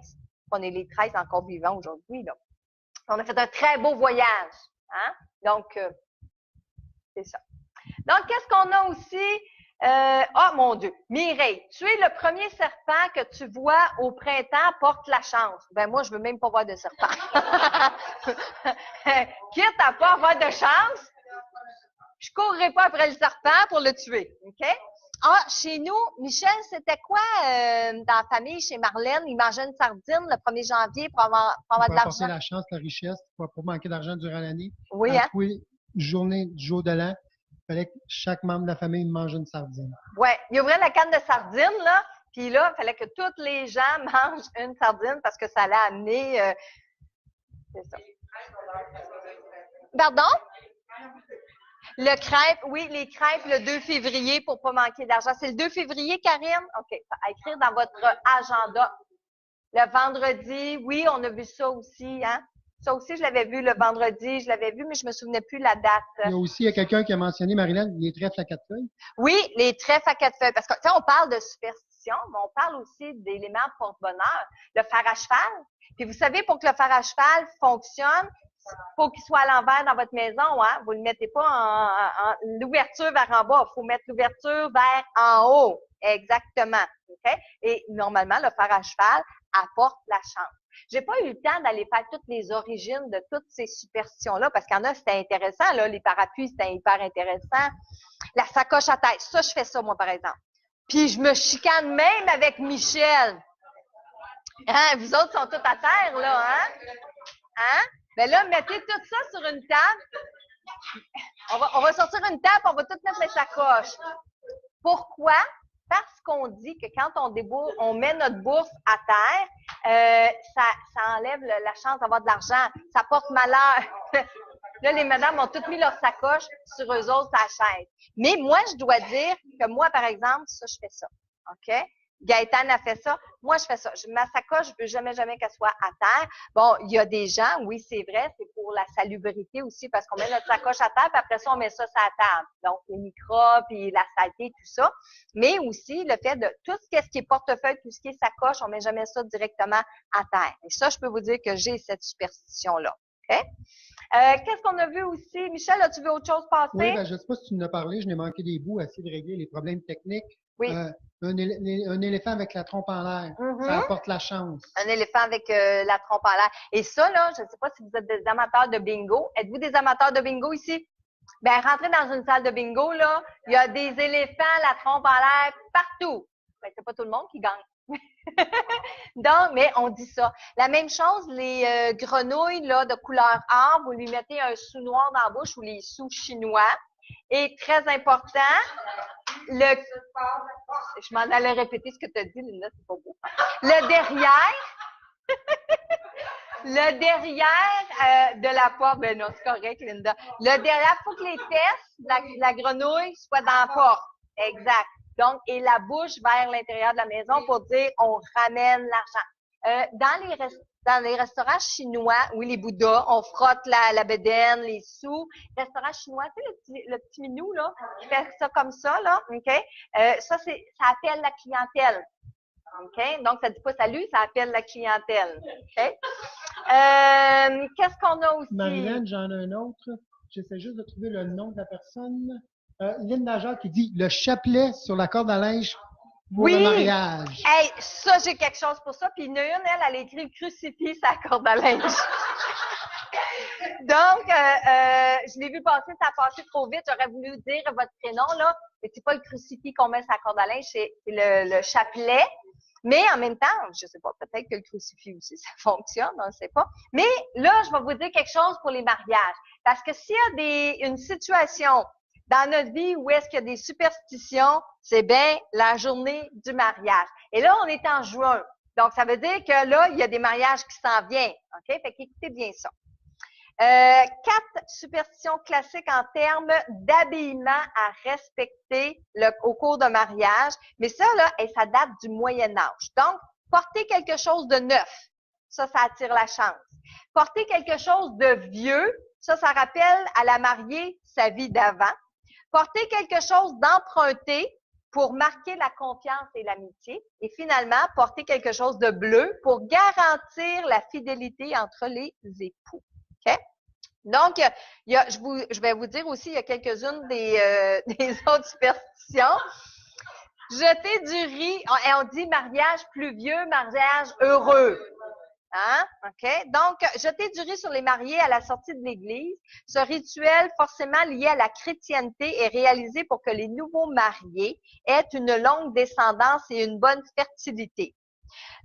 On est les 13 encore vivants aujourd'hui, là. On a fait un très beau voyage, hein? Donc, c'est ça. Donc, qu'est-ce qu'on a aussi? Oh, mon Dieu! Mireille, tu es le premier serpent que tu vois au printemps, porte la chance. Ben, moi, je veux même pas voir de serpent. Quitte à pas avoir de chance, je courrai pas après le serpent pour le tuer, OK? Ah, chez nous, Michel, c'était quoi dans la famille, chez Marlène? Il mangeait une sardine le 1er janvier pour avoir de l'argent. Pour apporter la chance, la richesse, pour pas manquer d'argent durant l'année. Oui, hein? Tous les journées du jour de l'an, il fallait que chaque membre de la famille mange une sardine. Oui, il ouvrait la canne de sardine, là, puis là, il fallait que tous les gens mangent une sardine parce que ça allait amener... c'est ça. Pardon? Le crêpe, oui, les crêpes le 2 février pour pas manquer d'argent. C'est le 2 février, Karine? OK. À écrire dans votre agenda. Le vendredi, oui, on a vu ça aussi, hein? Ça aussi, je l'avais vu le vendredi, je l'avais vu, mais je me souvenais plus la date. Il y a quelqu'un qui a mentionné, Marilyn, les trèfles à 4 feuilles. Oui, les trèfles à 4 feuilles. Parce que, tu sais, on parle de superstition, mais on parle aussi d'éléments porte-bonheur. Le fer à cheval. Puis vous savez, pour que le fer à cheval fonctionne, faut qu'il soit à l'envers dans votre maison, hein. Vous le mettez pas en l'ouverture vers en bas. Faut mettre l'ouverture vers en haut. Exactement. OK? Et normalement, le fer à cheval apporte la chance. J'ai pas eu le temps d'aller faire toutes les origines de toutes ces superstitions-là, parce qu'il y en a, c'était intéressant, là. Les parapluies, c'était hyper intéressant. La sacoche à tête. Ça, je fais ça, moi, par exemple. Puis, je me chicane même avec Michel. Hein? Vous autres sont tous à terre, là, hein? Hein? Ben là, mettez tout ça sur une table. On va sortir une table, on va tout mettre les sacoches. Pourquoi? Parce qu'on dit que quand on met notre bourse à terre, ça enlève la chance d'avoir de l'argent. Ça porte malheur. Là, les madames ont toutes mis leurs sacoches sur eux autres à la chaise. Mais moi, je dois dire que moi, par exemple, ça, je fais ça. OK? Gaëtane a fait ça. Moi, je fais ça. Ma sacoche, je veux jamais qu'elle soit à terre. Bon, il y a des gens, oui, c'est vrai, c'est pour la salubrité aussi, parce qu'on met notre sacoche à terre, puis après ça, on met ça sur la table. Donc, les microbes, puis la saleté, tout ça. Mais aussi, le fait de tout ce qui est portefeuille, tout ce qui est sacoche, on met jamais ça directement à terre. Et ça, je peux vous dire que j'ai cette superstition-là. OK? Qu'est-ce qu'on a vu aussi? Michel, as-tu vu autre chose passer? Oui, ben, je ne sais pas si tu nous as parlé, je n'ai manqué des bouts à essayer de régler les problèmes techniques. Oui. Un éléphant avec la trompe en l'air, ça apporte la chance. Un éléphant avec la trompe en l'air. Et ça, là, je ne sais pas si vous êtes des amateurs de bingo. Êtes-vous des amateurs de bingo ici? Ben, rentrez dans une salle de bingo, là, il y a des éléphants, la trompe en l'air, partout. Ben, c'est pas tout le monde qui gagne. Donc, mais on dit ça. La même chose, les grenouilles, là, de couleur or, vous lui mettez un sou noir dans la bouche ou les sous chinois. Et très important, je m'en allais répéter ce que tu as dit, Linda, c'est pas beau. Le derrière de la porte, ben non, c'est correct, Linda. Le derrière, il faut que les fesses de la grenouille soient dans la porte. Exact. Donc, et la bouche vers l'intérieur de la maison pour dire on ramène l'argent. Dans les restaurants chinois, oui, les bouddhas, on frotte la bédaine, les sous. Restaurant chinois, tu sais, le petit minou, là, qui fait ça comme ça, là, OK? Ça appelle la clientèle. OK? Donc, ça dit pas salut, ça appelle la clientèle. OK? Qu'est-ce qu'on a aussi? Marilyn, j'en ai un autre. J'essaie juste de trouver le nom de la personne. Linda Jacques qui dit le chapelet sur la corde à linge pour le mariage. Hey, ça, j'ai quelque chose pour ça. Puis il y en a une, elle a écrit crucifix sur la corde à linge. Donc, je l'ai vu passer, ça a passé trop vite. J'aurais voulu dire votre prénom, là. Mais c'est pas le crucifix qu'on met sur la corde à linge, c'est le chapelet. Mais en même temps, je sais pas, peut-être que le crucifix aussi, ça fonctionne, on ne sait pas. Mais là, je vais vous dire quelque chose pour les mariages. Parce que s'il y a une situation dans notre vie où est-ce qu'il y a des superstitions, c'est bien la journée du mariage. Et là, on est en juin. Donc, ça veut dire que là, il y a des mariages qui s'en viennent. OK? Fait qu'écoutez bien ça. 4 superstitions classiques en termes d'habillement à respecter au cours d'un mariage. Mais ça, là, ça date du Moyen Âge. Donc, porter quelque chose de neuf, ça attire la chance. Porter quelque chose de vieux, ça rappelle à la mariée sa vie d'avant. Porter quelque chose d'emprunté pour marquer la confiance et l'amitié. Et finalement, porter quelque chose de bleu pour garantir la fidélité entre les époux. OK? Donc, je vais vous dire aussi, il y a quelques-unes des autres superstitions. Jeter du riz, on dit mariage pluvieux, mariage heureux. Hein? OK? Donc, jeter du riz sur les mariés à la sortie de l'église. Ce rituel, forcément lié à la chrétienté, est réalisé pour que les nouveaux mariés aient une longue descendance et une bonne fertilité.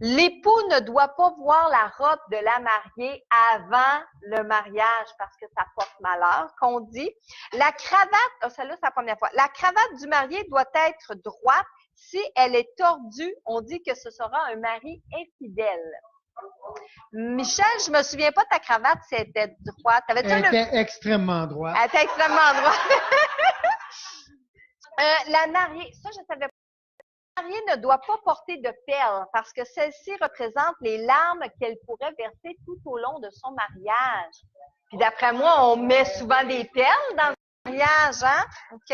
L'époux ne doit pas voir la robe de la mariée avant le mariage parce que ça porte malheur, qu'on dit. La cravate, celle-là, c'est la première fois. La cravate du marié doit être droite. Si elle est tordue, on dit que ce sera un mari infidèle. Michel, je me souviens pas de ta cravate si elle était droite. Elle était extrêmement droite. Elle était extrêmement droite. La mariée, ça, je savais pas. La mariée ne doit pas porter de perles parce que celle-ci représente les larmes qu'elle pourrait verser tout au long de son mariage. Puis d'après moi, on met souvent des perles dans le mariage, hein? OK?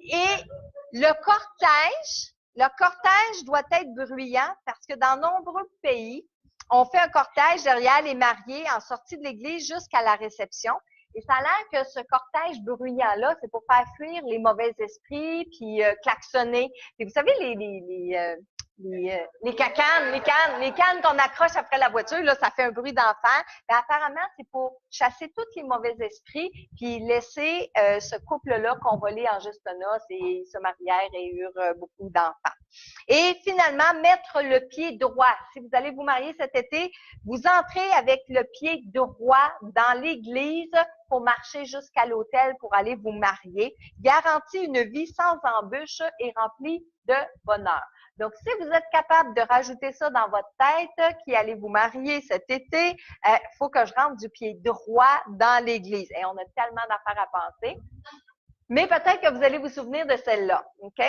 Et le cortège doit être bruyant parce que dans nombreux pays, on fait un cortège derrière les mariés en sortie de l'église jusqu'à la réception. Et ça a l'air que ce cortège bruyant-là, c'est pour faire fuir les mauvais esprits, puis klaxonner. Et vous savez, les cannes qu'on accroche après la voiture, là, ça fait un bruit d'enfer. Mais apparemment, c'est pour chasser tous les mauvais esprits, puis laisser ce couple-là convoler en juste noces et se marièrent et eurent beaucoup d'enfants. Et finalement, mettre le pied droit. Si vous allez vous marier cet été, vous entrez avec le pied droit dans l'église pour marcher jusqu'à l'autel pour aller vous marier. Garantit une vie sans embûches et remplie de bonheur. Donc, si vous êtes capable de rajouter ça dans votre tête, qui allez vous marier cet été, faut que je rentre du pied droit dans l'église. Et on a tellement d'affaires à penser. Mais peut-être que vous allez vous souvenir de celle-là. OK?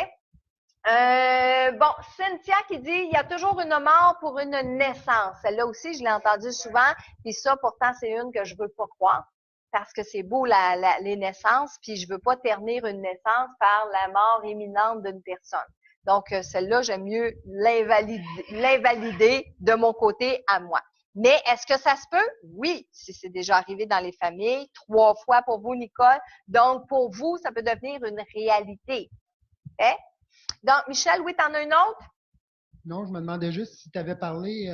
Bon, Cynthia qui dit, il y a toujours une mort pour une naissance. Celle-là aussi, je l'ai entendue souvent. Puis ça, pourtant, c'est une que je veux pas croire. Parce que c'est beau les naissances, puis je veux pas ternir une naissance par la mort imminente d'une personne. Donc, celle-là, j'aime mieux l'invalider de mon côté à moi. Mais est-ce que ça se peut? Oui, si c'est déjà arrivé dans les familles, 3 fois pour vous, Nicole. Donc, pour vous, ça peut devenir une réalité. Okay? Donc, Michel, oui, t'en as une autre? Non, je me demandais juste si tu avais parlé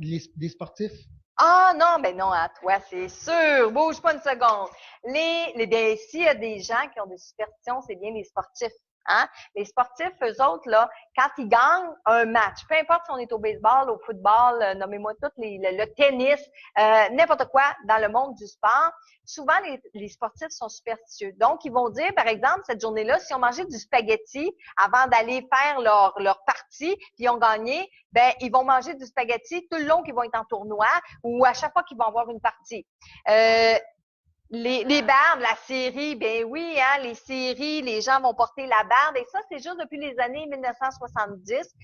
des sportifs. Ah non, ben non, à toi, c'est sûr. Bouge pas une seconde. Bien, s'il y a des gens qui ont des superstitions, c'est bien les sportifs. Hein? Les sportifs, eux autres, là, quand ils gagnent un match, peu importe si on est au baseball, au football, nommez-moi tout, le tennis, n'importe quoi dans le monde du sport, souvent les sportifs sont superstitieux. Donc, ils vont dire, par exemple, cette journée-là, si on mangeait du spaghetti avant d'aller faire leur partie, puis ils ont gagné, ben ils vont manger du spaghetti tout le long qu'ils vont être en tournoi ou à chaque fois qu'ils vont avoir une partie. Les barbes, la série, ben oui, hein, les séries, les gens vont porter la barbe. Et ça, c'est juste depuis les années 1970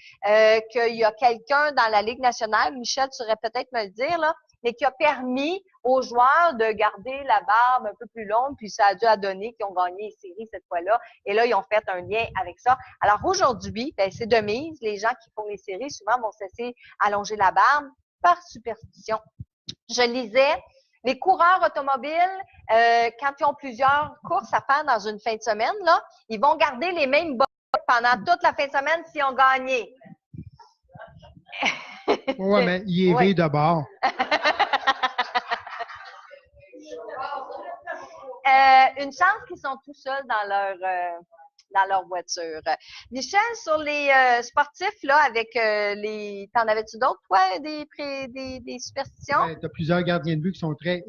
qu'il y a quelqu'un dans la Ligue nationale, Michel, tu saurais peut-être me le dire, là, mais qui a permis aux joueurs de garder la barbe un peu plus longue, puis ça a dû donner qu'ils ont gagné les séries cette fois-là. Et là, ils ont fait un lien avec ça. Alors aujourd'hui, ben, c'est de mise. Les gens qui font les séries, souvent, vont cesser allonger la barbe par superstition. Je lisais, les coureurs automobiles, quand ils ont plusieurs courses à faire dans une fin de semaine, là, ils vont garder les mêmes bottes pendant toute la fin de semaine s'ils ont gagné. Oui, mais il est oui. de bord. Une chance qu'ils sont tout seuls dans leur voiture. Michel, sur les sportifs, là, avec t'en avais-tu d'autres, toi, des superstitions? Ouais, tu as plusieurs gardiens de but qui sont très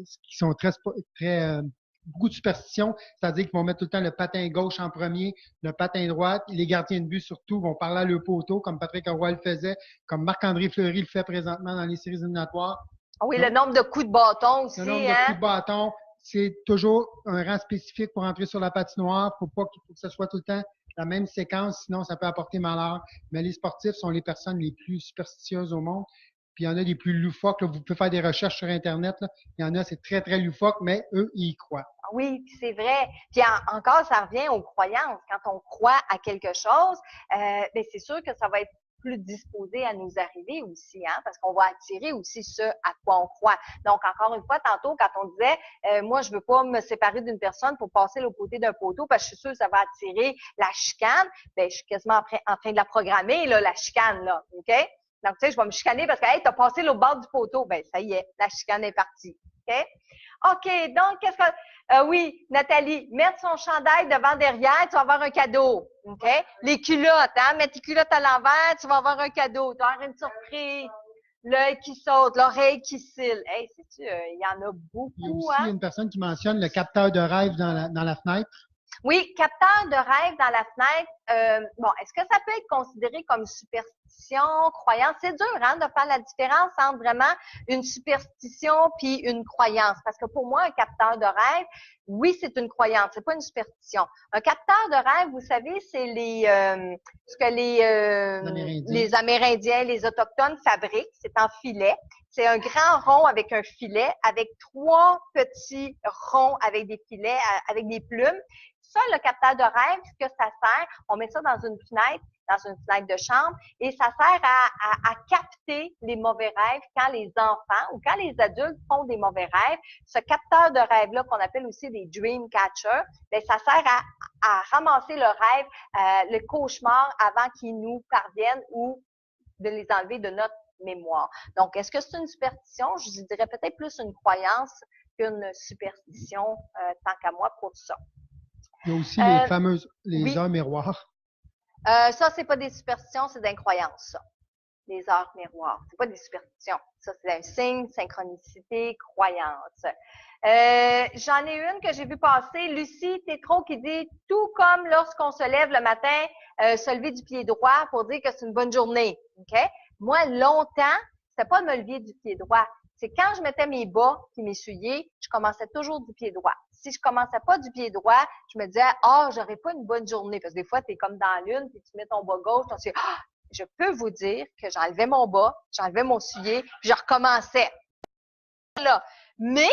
beaucoup de superstitions, c'est-à-dire qu'ils vont mettre tout le temps le patin gauche en premier, le patin droit. Les gardiens de but, surtout, vont parler à le poteau, comme Patrick Roy le faisait, comme Marc-André Fleury le fait présentement dans les séries éliminatoires. Oui, le nombre de coups de bâton aussi. Le nombre de coups de bâton, c'est toujours un rang spécifique pour entrer sur la patinoire. Faut pas que ce soit tout le temps la même séquence, sinon ça peut apporter malheur. Mais les sportifs sont les personnes les plus superstitieuses au monde. Puis il y en a des plus loufoques. Là. Vous pouvez faire des recherches sur Internet. Là. Il y en a, c'est très, très loufoque, mais eux, ils y croient. Oui, c'est vrai. Puis encore, ça revient aux croyances. Quand on croit à quelque chose, ben c'est sûr que ça va être plus disposé à nous arriver aussi, hein, parce qu'on va attirer aussi ce à quoi on croit. Donc, encore une fois, tantôt, quand on disait, moi, je veux pas me séparer d'une personne pour passer l'autre côté d'un poteau, parce que je suis sûre que ça va attirer la chicane, ben, je suis quasiment en train de la programmer, là, la chicane, là, OK? Donc, tu sais, je vais me chicaner parce que, hey, t'as passé l'autre bord du poteau. Ben, ça y est, la chicane est partie. OK? OK, donc, qu'est-ce que... oui, Nathalie, mettre son chandail devant derrière, tu vas avoir un cadeau. OK? Les culottes, hein? Mettre tes culottes à l'envers, tu vas avoir un cadeau. Tu vas avoir une surprise. L'œil qui saute, l'oreille qui cille. Hey, sais-tu, il y en a beaucoup, il y a aussi hein? une personne qui mentionne le capteur de rêve dans la fenêtre. Oui, capteur de rêve dans la fenêtre. Bon, est-ce que ça peut être considéré comme superstition, croyance? C'est dur, hein, de faire la différence entre vraiment une superstition puis une croyance. Parce que pour moi, un capteur de rêve, oui, c'est une croyance, c'est pas une superstition. Un capteur de rêve, vous savez, c'est ce que les Amérindiens, les Autochtones fabriquent. C'est en filet. C'est un grand rond avec un filet, avec 3 petits ronds avec des filets, avec des plumes. Ça, le capteur de rêve, ce que ça sert, on met ça dans une fenêtre de chambre, et ça sert à capter les mauvais rêves quand les enfants ou quand les adultes font des mauvais rêves. Ce capteur de rêve-là, qu'on appelle aussi des dream catchers, ben, ça sert à ramasser le rêve, le cauchemar avant qu'il nous parvienne ou de les enlever de notre mémoire. Donc, est-ce que c'est une superstition? Je dirais peut-être plus une croyance qu'une superstition, tant qu'à moi, pour ça. Il y a aussi les fameuses, oui. heures miroirs. Ça, c'est pas des superstitions, c'est des croyances, ça. Les heures miroirs. C'est pas des superstitions. Ça, c'est un signe, synchronicité, croyance. J'en ai une que j'ai vu passer. Lucie Tétrault qui dit, tout comme lorsqu'on se lève le matin, se lever du pied droit pour dire que c'est une bonne journée. OK? Moi, longtemps, c'était pas de me lever du pied droit. C'est quand je mettais mes bas puis m'essuyer, je commençais toujours du pied droit. Si je commençais pas du pied droit, je me disais, j'aurais pas une bonne journée. Parce que des fois, tu es comme dans l'une, puis tu mets ton bas gauche, tu dis, je peux vous dire que j'enlevais mon bas, j'enlevais mon soulier, puis je recommençais. Là. Mais,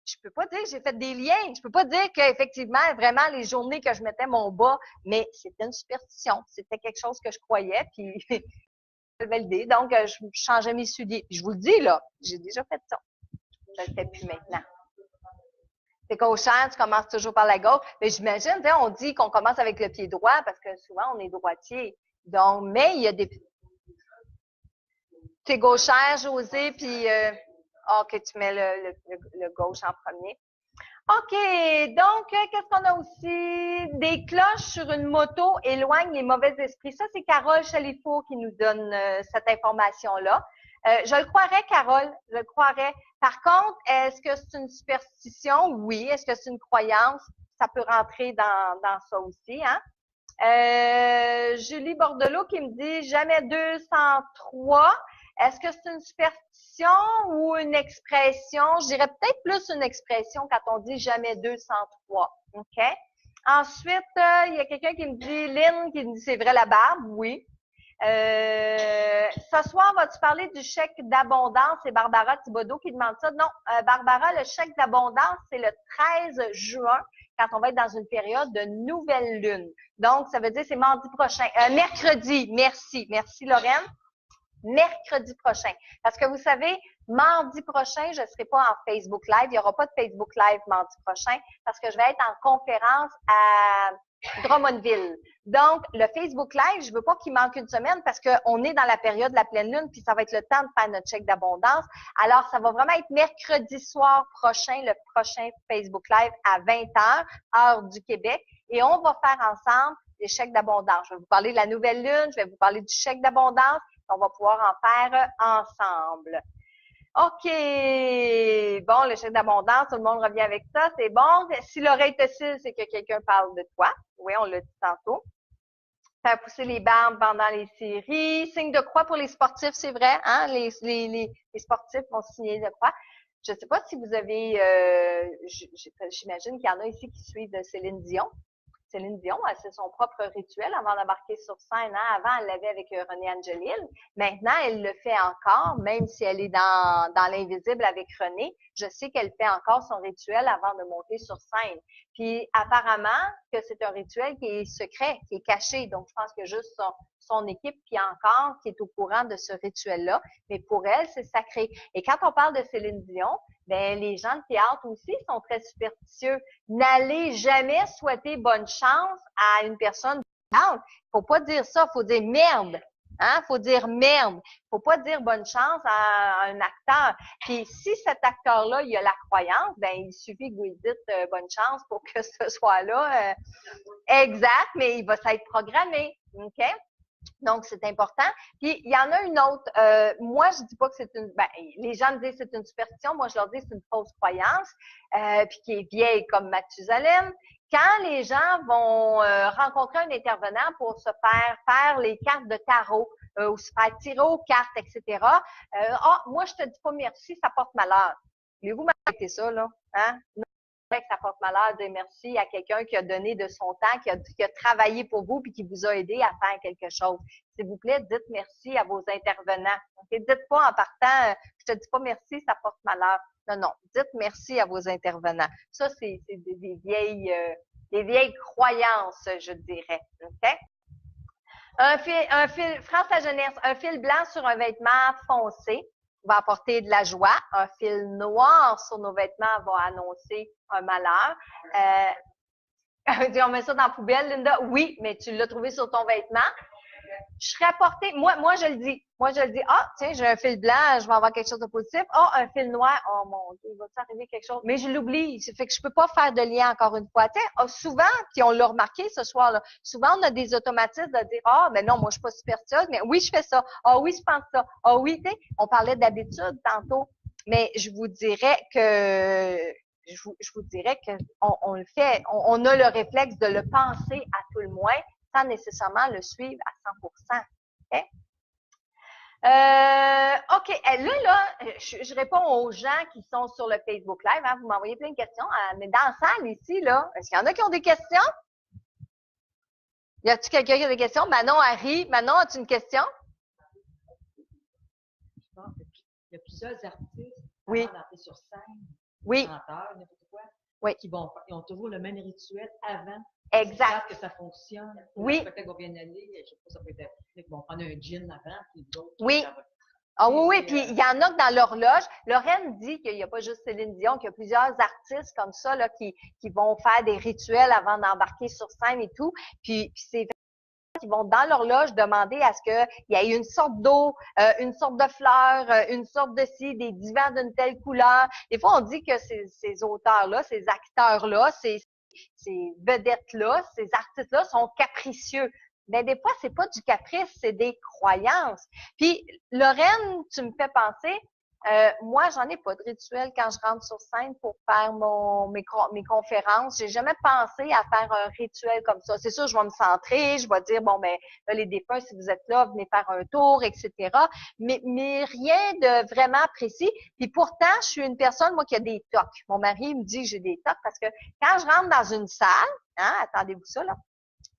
je peux pas dire que j'ai fait des liens. Je peux pas dire qu'effectivement, vraiment, les journées que je mettais mon bas, mais c'était une superstition. C'était quelque chose que je croyais, puis je validé. Donc, je changeais mes souliers. Puis je vous le dis, là, j'ai déjà fait ça. Je le fais plus maintenant. T'es gauchère, tu commences toujours par la gauche. Mais j'imagine, on dit qu'on commence avec le pied droit parce que souvent, on est droitier. Donc, mais il y a des... T'es gauchère, José, puis... OK, tu mets le gauche en premier. OK, donc, qu'est-ce qu'on a aussi? Des cloches sur une moto éloignent les mauvais esprits. Ça, c'est Carole Chalifour qui nous donne cette information-là. Je le croirais, Carole, je le croirais. Par contre, est-ce que c'est une superstition? Oui. Est-ce que c'est une croyance? Ça peut rentrer dans ça aussi, hein? Julie Bordelot qui me dit « Jamais 203 ». Est-ce que c'est une superstition ou une expression? Je dirais peut-être plus une expression quand on dit jamais 2 sans 3. OK? Ensuite, il y a quelqu'un qui me dit, Lynn, qui me dit c'est vrai la barbe. Oui. Ce soir, vas-tu parler du chèque d'abondance? C'est Barbara Thibodeau qui demande ça. Non, Barbara, le chèque d'abondance, c'est le 13 juin, quand on va être dans une période de nouvelle lune. Donc, ça veut dire c'est mardi prochain. Mercredi, merci. Merci, Lorraine. Mercredi prochain. Parce que vous savez, mardi prochain, je ne serai pas en Facebook Live. Il n'y aura pas de Facebook Live mardi prochain parce que je vais être en conférence à Drummondville. Donc, le Facebook Live, je veux pas qu'il manque une semaine parce qu'on est dans la période de la pleine lune puis ça va être le temps de faire notre chèque d'abondance. Alors, ça va vraiment être mercredi soir prochain, le prochain Facebook Live à 20h, heure du Québec. Et on va faire ensemble les chèques d'abondance. Je vais vous parler de la nouvelle lune, je vais vous parler du chèque d'abondance. On va pouvoir en faire ensemble. OK. Bon, le chèque d'abondance, tout le monde revient avec ça. C'est bon. Si l'oreille te cille, c'est que quelqu'un parle de toi. Oui, on l'a dit tantôt. Faire pousser les barbes pendant les séries. Signe de croix pour les sportifs, c'est vrai. Hein? Les sportifs vont signer de croix. Je ne sais pas si vous avez... j'imagine qu'il y en a ici qui suivent Céline Dion. Céline Dion, c'est son propre rituel avant d'embarquer sur scène. Hein? Avant, elle l'avait avec René Angelil. Maintenant, elle le fait encore, même si elle est dans l'invisible avec René. Je sais qu'elle fait encore son rituel avant de monter sur scène. Puis, apparemment, que c'est un rituel qui est secret, qui est caché. Donc, je pense que juste son équipe, puis encore, qui est au courant de ce rituel-là. Mais pour elle, c'est sacré. Et quand on parle de Céline Dion, ben les gens de théâtre aussi sont très superstitieux. N'allez jamais souhaiter bonne chance à une personne de théâtre. Faut pas dire ça, faut dire merde. Hein? Faut dire merde. Faut pas dire bonne chance à un acteur. Puis si cet acteur-là, il a la croyance, ben il suffit que vous lui dites bonne chance pour que ce soit là. Exact, mais il va s'être programmé. OK? Donc, c'est important. Puis, il y en a une autre. Moi, je dis pas que c'est une... Ben, les gens me disent que c'est une superstition. Moi, je leur dis que c'est une fausse croyance, puis qui est vieille comme Mathusalem. Quand les gens vont rencontrer un intervenant pour se faire les cartes de tarot ou se faire tirer aux cartes, etc., moi, je te dis pas merci, ça porte malheur. Voulez-vous m'arrêter ça, là? Hein? Que ça porte malheur, dire merci à quelqu'un qui a donné de son temps, qui a travaillé pour vous puis qui vous a aidé à faire quelque chose. S'il vous plaît, dites merci à vos intervenants. Okay? Dites pas en partant, je te dis pas merci, ça porte malheur. Non, non, dites merci à vos intervenants. Ça, c'est des vieilles croyances, je dirais. OK? France La Jeunesse, un fil blanc sur un vêtement foncé va apporter de la joie. Un fil noir sur nos vêtements va annoncer un malheur. On met ça dans la poubelle, Linda. Oui, mais tu l'as trouvé sur ton vêtement. Je serais portée, moi je le dis. Moi, je le dis, tiens, j'ai un fil blanc, je vais avoir quelque chose de positif. Un fil noir, oh mon Dieu, il va-t-il arriver quelque chose? Mais je l'oublie. Ça fait que je peux pas faire de lien encore une fois. Tu sais, souvent, puis on l'a remarqué ce soir-là, souvent, on a des automatismes de dire, mais non, moi, je suis pas superstitieuse, mais oui, je fais ça. Oui, je pense ça. Oui, tu sais, on parlait d'habitude tantôt. Mais je vous dirais on le fait, on a le réflexe de le penser à tout le moins, sans nécessairement le suivre à 100%. Okay? OK. Là, je réponds aux gens qui sont sur le Facebook Live. Hein, vous m'envoyez plein de questions. Mais dans la salle ici, là, est-ce qu'il y en a qui ont des questions? Y a-t-il quelqu'un qui a des questions? Manon, Harry. Manon, as-tu une question? Je pense qu'il y a plusieurs artistes oui. d'entrer sur scène, oui. chanteurs, n'importe quoi, oui. Ils ont toujours le même rituel avant. Exact. Que ça fonctionne. Oui. Peut-être qu'on vient d'aller, je sais pas, ça peut être, ils vont prendre un gin avant, puis d'autres. Oui. Oui, puis il y en a que dans l'horloge. Lorraine dit qu'il n'y a pas juste Céline Dion, qu'il y a plusieurs artistes comme ça là, qui vont faire des rituels avant d'embarquer sur scène et tout. Puis c'est qui vont dans l'horloge demander à ce qu'il y ait une sorte d'eau, une sorte de fleur, une sorte de ci, des divans d'une telle couleur. Des fois, on dit que ces auteurs-là, ces acteurs-là, ces vedettes-là, ces artistes-là sont capricieux. Mais des fois, c'est pas du caprice, c'est des croyances. Puis, Lorraine, tu me fais penser, Moi, j'en ai pas de rituel quand je rentre sur scène pour faire mes conférences. J'ai jamais pensé à faire un rituel comme ça. C'est sûr, je vais me centrer, je vais dire, bon, ben, là, les défunts, si vous êtes là, venez faire un tour, etc. Mais rien de vraiment précis. Puis pourtant, je suis une personne, moi, qui a des tocs. Mon mari me dit que j'ai des tocs parce que quand je rentre dans une salle, hein, attendez-vous ça, là.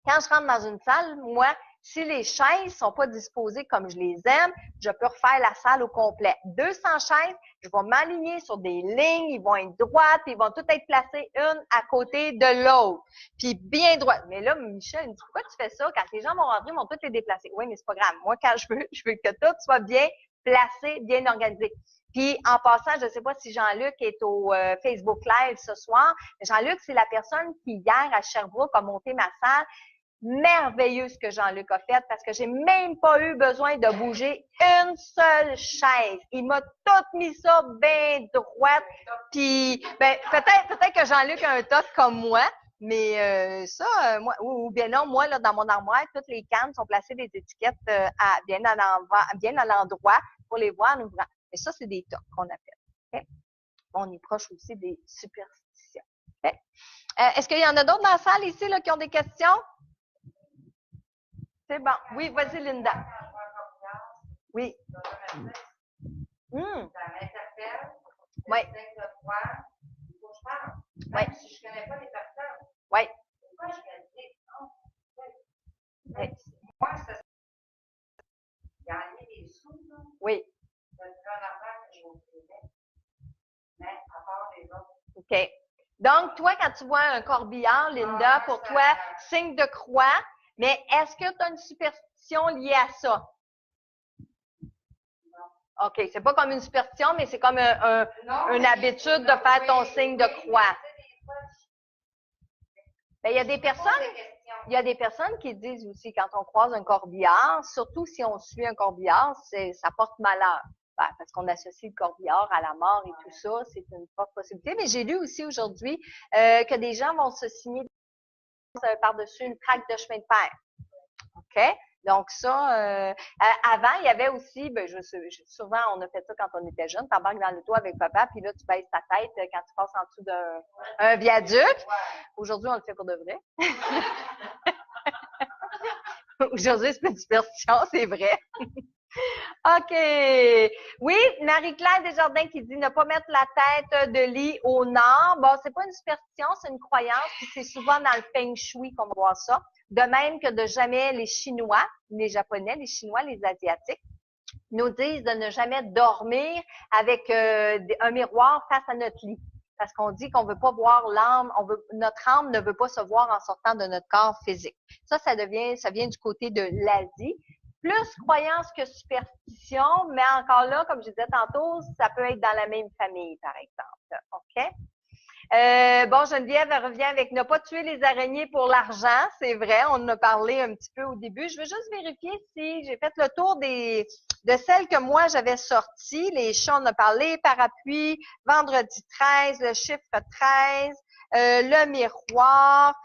Quand je rentre dans une salle, moi, si les chaises sont pas disposées comme je les aime, je peux refaire la salle au complet. 200 chaises, je vais m'aligner sur des lignes, ils vont être droites, ils vont toutes être placées une à côté de l'autre, puis bien droite. Mais là, Michel, il me dit, pourquoi tu fais ça? Quand les gens vont rentrer, ils vont toutes les déplacer. Oui, mais c'est pas grave. Moi, quand je veux que tout soit bien placé, bien organisé. Puis, en passant, je ne sais pas si Jean-Luc est au Facebook Live ce soir. Jean-Luc, c'est la personne qui, hier, à Sherbrooke, a monté ma salle. Merveilleux ce que Jean-Luc a fait parce que j'ai même pas eu besoin de bouger une seule chaise. Il m'a tout mis ça bien droite. Puis ben peut-être que Jean-Luc a un toc comme moi, mais moi ou bien non, moi là dans mon armoire, toutes les cannes sont placées des étiquettes bien à l'endroit pour les voir en ouvrant. Mais ça c'est des tocs qu'on appelle. Okay? On est proche aussi des superstitions. Okay? Est-ce qu'il y en a d'autres dans la salle ici là qui ont des questions? C'est bon. Oui, vas-y, Linda. Oui. Oui. Oui. Si je connais pas les personnes. Oui. Pourquoi je vais dire non? Oui. Moi, c'est gagner des sous, là. Oui. C'est un affaire que je vous dirais. Mais à part les autres. OK. Donc, toi, quand tu vois un corbillard, Linda, pour toi, signe de croix, mais est-ce que tu as une superstition liée à ça? Non. OK. C'est pas comme une superstition, mais c'est comme une habitude de faire ton signe de croix. Ben, il y a des personnes qui disent aussi, quand on croise un corbillard, surtout si on suit un corbillard, ça porte malheur. Ben, parce qu'on associe le corbillard à la mort et tout ça, c'est une forte possibilité. Mais j'ai lu aussi aujourd'hui que des gens vont se signer par-dessus une traque de chemin de fer. OK? Donc ça, avant, il y avait aussi, ben souvent on a fait ça quand on était jeune, t'embarques dans l'auto avec papa, puis là tu baisses ta tête quand tu passes en dessous d'un viaduc. Aujourd'hui, on le fait pour de vrai. Aujourd'hui, c'est pas une superstition, c'est vrai. OK. Oui, Marie-Claire Desjardins qui dit ne pas mettre la tête de lit au nord. Bon, c'est pas une superstition, c'est une croyance, puis c'est souvent dans le feng shui qu'on voit ça. De même que de jamais les Chinois, les Japonais, les Chinois, les Asiatiques nous disent de ne jamais dormir avec un miroir face à notre lit. Parce qu'on dit qu'on veut pas voir l'âme, notre âme ne veut pas se voir en sortant de notre corps physique. Ça vient du côté de l'Asie. Plus croyance que superstition, mais encore là, comme je disais tantôt, ça peut être dans la même famille, par exemple. OK? Bon, Geneviève, elle revient avec ne pas tuer les araignées pour l'argent. C'est vrai, on en a parlé un petit peu au début. Je veux juste vérifier si j'ai fait le tour de celles que moi j'avais sorties. Les chats, on a parlé, parapluie, vendredi 13, le chiffre 13, le miroir,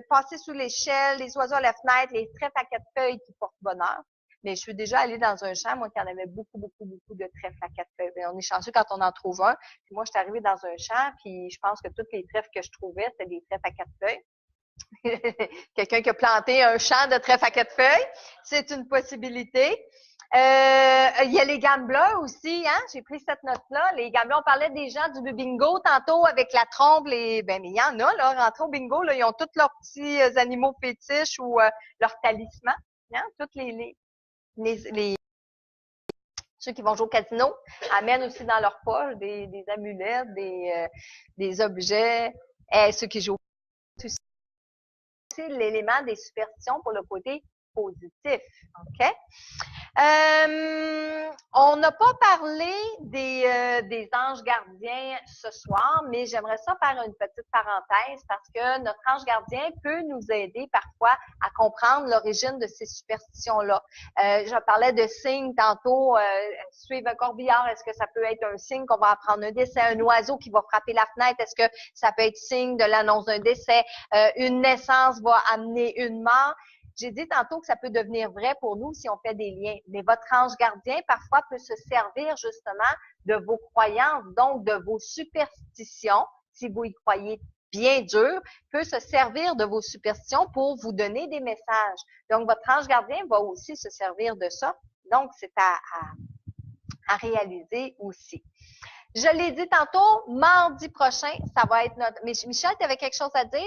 passer sous l'échelle, les oiseaux à la fenêtre, les trèfles à quatre feuilles qui portent bonheur. Mais je suis déjà allée dans un champ, moi, qui en avait beaucoup de trèfles à quatre feuilles. On est chanceux quand on en trouve un. Puis moi, je suis arrivée dans un champ, puis je pense que toutes les trèfles que je trouvais, c'était des trèfles à quatre feuilles. Quelqu'un qui a planté un champ de trèfles à quatre feuilles, c'est une possibilité. Il y a les gamblers aussi, hein. J'ai pris cette note-là. Les gamblers, on parlait des gens du bingo tantôt avec la trompe, mais il y en a, là, rentrés au bingo, là, ils ont tous leurs petits animaux fétiches ou leurs talismans, hein, toutes ceux qui vont jouer au casino amènent aussi dans leur poche des amulettes, des objets. Et ceux qui jouent aussi l'élément des superstitions pour le côté positif. OK? On n'a pas parlé des anges gardiens ce soir, mais j'aimerais ça faire une petite parenthèse parce que notre ange gardien peut nous aider parfois à comprendre l'origine de ces superstitions-là. Je parlais de signes tantôt, suivre un corbillard, est-ce que ça peut être un signe qu'on va apprendre un décès? Un oiseau qui va frapper la fenêtre, est-ce que ça peut être signe de l'annonce d'un décès? Une naissance va amener une mort? J'ai dit tantôt que ça peut devenir vrai pour nous si on fait des liens. Mais votre ange gardien, parfois, peut se servir justement de vos croyances, donc de vos superstitions, si vous y croyez bien dur, peut se servir de vos superstitions pour vous donner des messages. Donc, votre ange gardien va aussi se servir de ça. Donc, c'est à réaliser aussi. Je l'ai dit tantôt, mardi prochain, ça va être notre... Mais Michel, tu avais quelque chose à dire?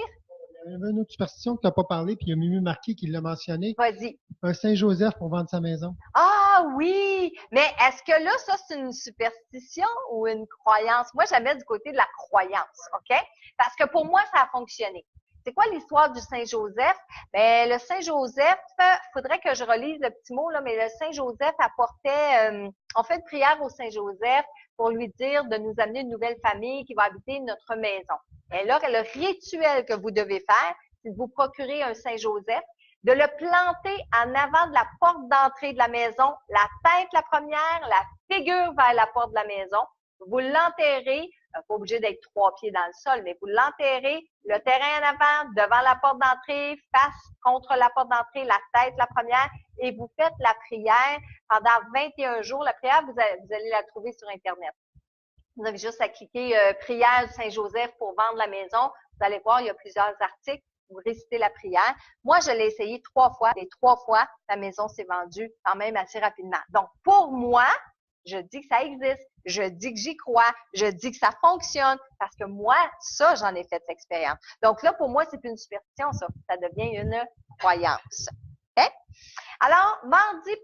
Il y avait une autre superstition que tu n'as pas parlé, puis il y a Mimi Marquis qui l'a mentionné. Vas-y. Un Saint-Joseph pour vendre sa maison. Ah oui! Mais est-ce que là, ça, c'est une superstition ou une croyance? Moi, j'avais du côté de la croyance, OK? Parce que pour moi, ça a fonctionné. C'est quoi l'histoire du Saint-Joseph? Ben, le Saint-Joseph, faudrait que je relise le petit mot, là, mais le Saint-Joseph apportait, on fait une prière au Saint-Joseph pour lui dire de nous amener une nouvelle famille qui va habiter notre maison. Et là, le rituel que vous devez faire, c'est de vous procurer un Saint-Joseph, de le planter en avant de la porte d'entrée de la maison, la tête la première, la figure vers la porte de la maison. Vous l'enterrez, pas obligé d'être 3 pieds dans le sol, mais vous l'enterrez, le terrain en avant, devant la porte d'entrée, face contre la porte d'entrée, la tête la première, et vous faites la prière pendant 21 jours. La prière, vous allez la trouver sur Internet. Vous avez juste à cliquer prière du Saint-Joseph pour vendre la maison. Vous allez voir, il y a plusieurs articles. Vous récitez la prière. Moi, je l'ai essayé 3 fois. Et 3 fois, la maison s'est vendue quand même assez rapidement. Donc, pour moi, je dis que ça existe. Je dis que j'y crois. Je dis que ça fonctionne. Parce que moi, ça, j'en ai fait l'expérience. Donc là, pour moi, c'est plus une superstition, ça. Ça devient une croyance. OK? Alors, mercredi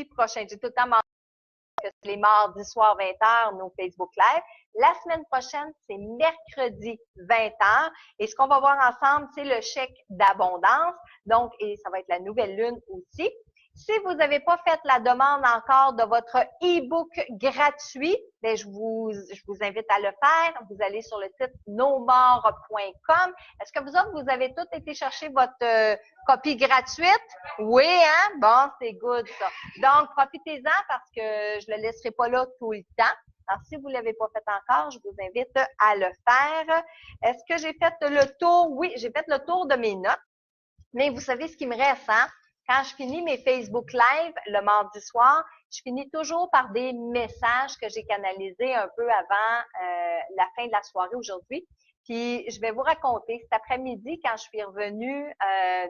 prochain, j'ai tout le temps que c'est les mardis soirs 20h, nos Facebook Live. La semaine prochaine, c'est mercredi 20h. Et ce qu'on va voir ensemble, c'est le chèque d'abondance. Donc, et ça va être la nouvelle lune aussi. Si vous n'avez pas fait la demande encore de votre e-book gratuit, ben je vous invite à le faire. Vous allez sur le site nomore.com. Est-ce que vous autres, vous avez tous été chercher votre copie gratuite? Oui, hein? Bon, c'est good, ça. Donc, profitez-en parce que je le laisserai pas là tout le temps. Alors, si vous ne l'avez pas fait encore, je vous invite à le faire. Est-ce que j'ai fait le tour? Oui, j'ai fait le tour de mes notes. Mais vous savez ce qui me reste, hein? Quand je finis mes Facebook Live le mardi soir, je finis toujours par des messages que j'ai canalisés un peu avant la fin de la soirée aujourd'hui. Puis, je vais vous raconter, cet après-midi, quand je suis revenue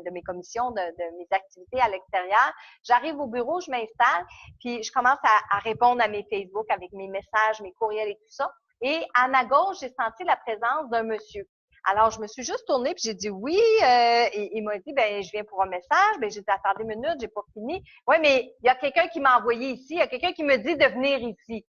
de mes commissions, de mes activités à l'extérieur, j'arrive au bureau, je m'installe, puis je commence à répondre à mes Facebook avec mes messages, mes courriels et tout ça. Et à ma gauche, j'ai senti la présence d'un monsieur. Alors, je me suis juste tournée puis j'ai dit oui. Et il m'a dit, ben, je viens pour un message. Ben, j'ai dit, attendez une minute, j'ai pas fini. Oui, mais il y a quelqu'un qui m'a envoyé ici. Il y a quelqu'un qui me dit de venir ici.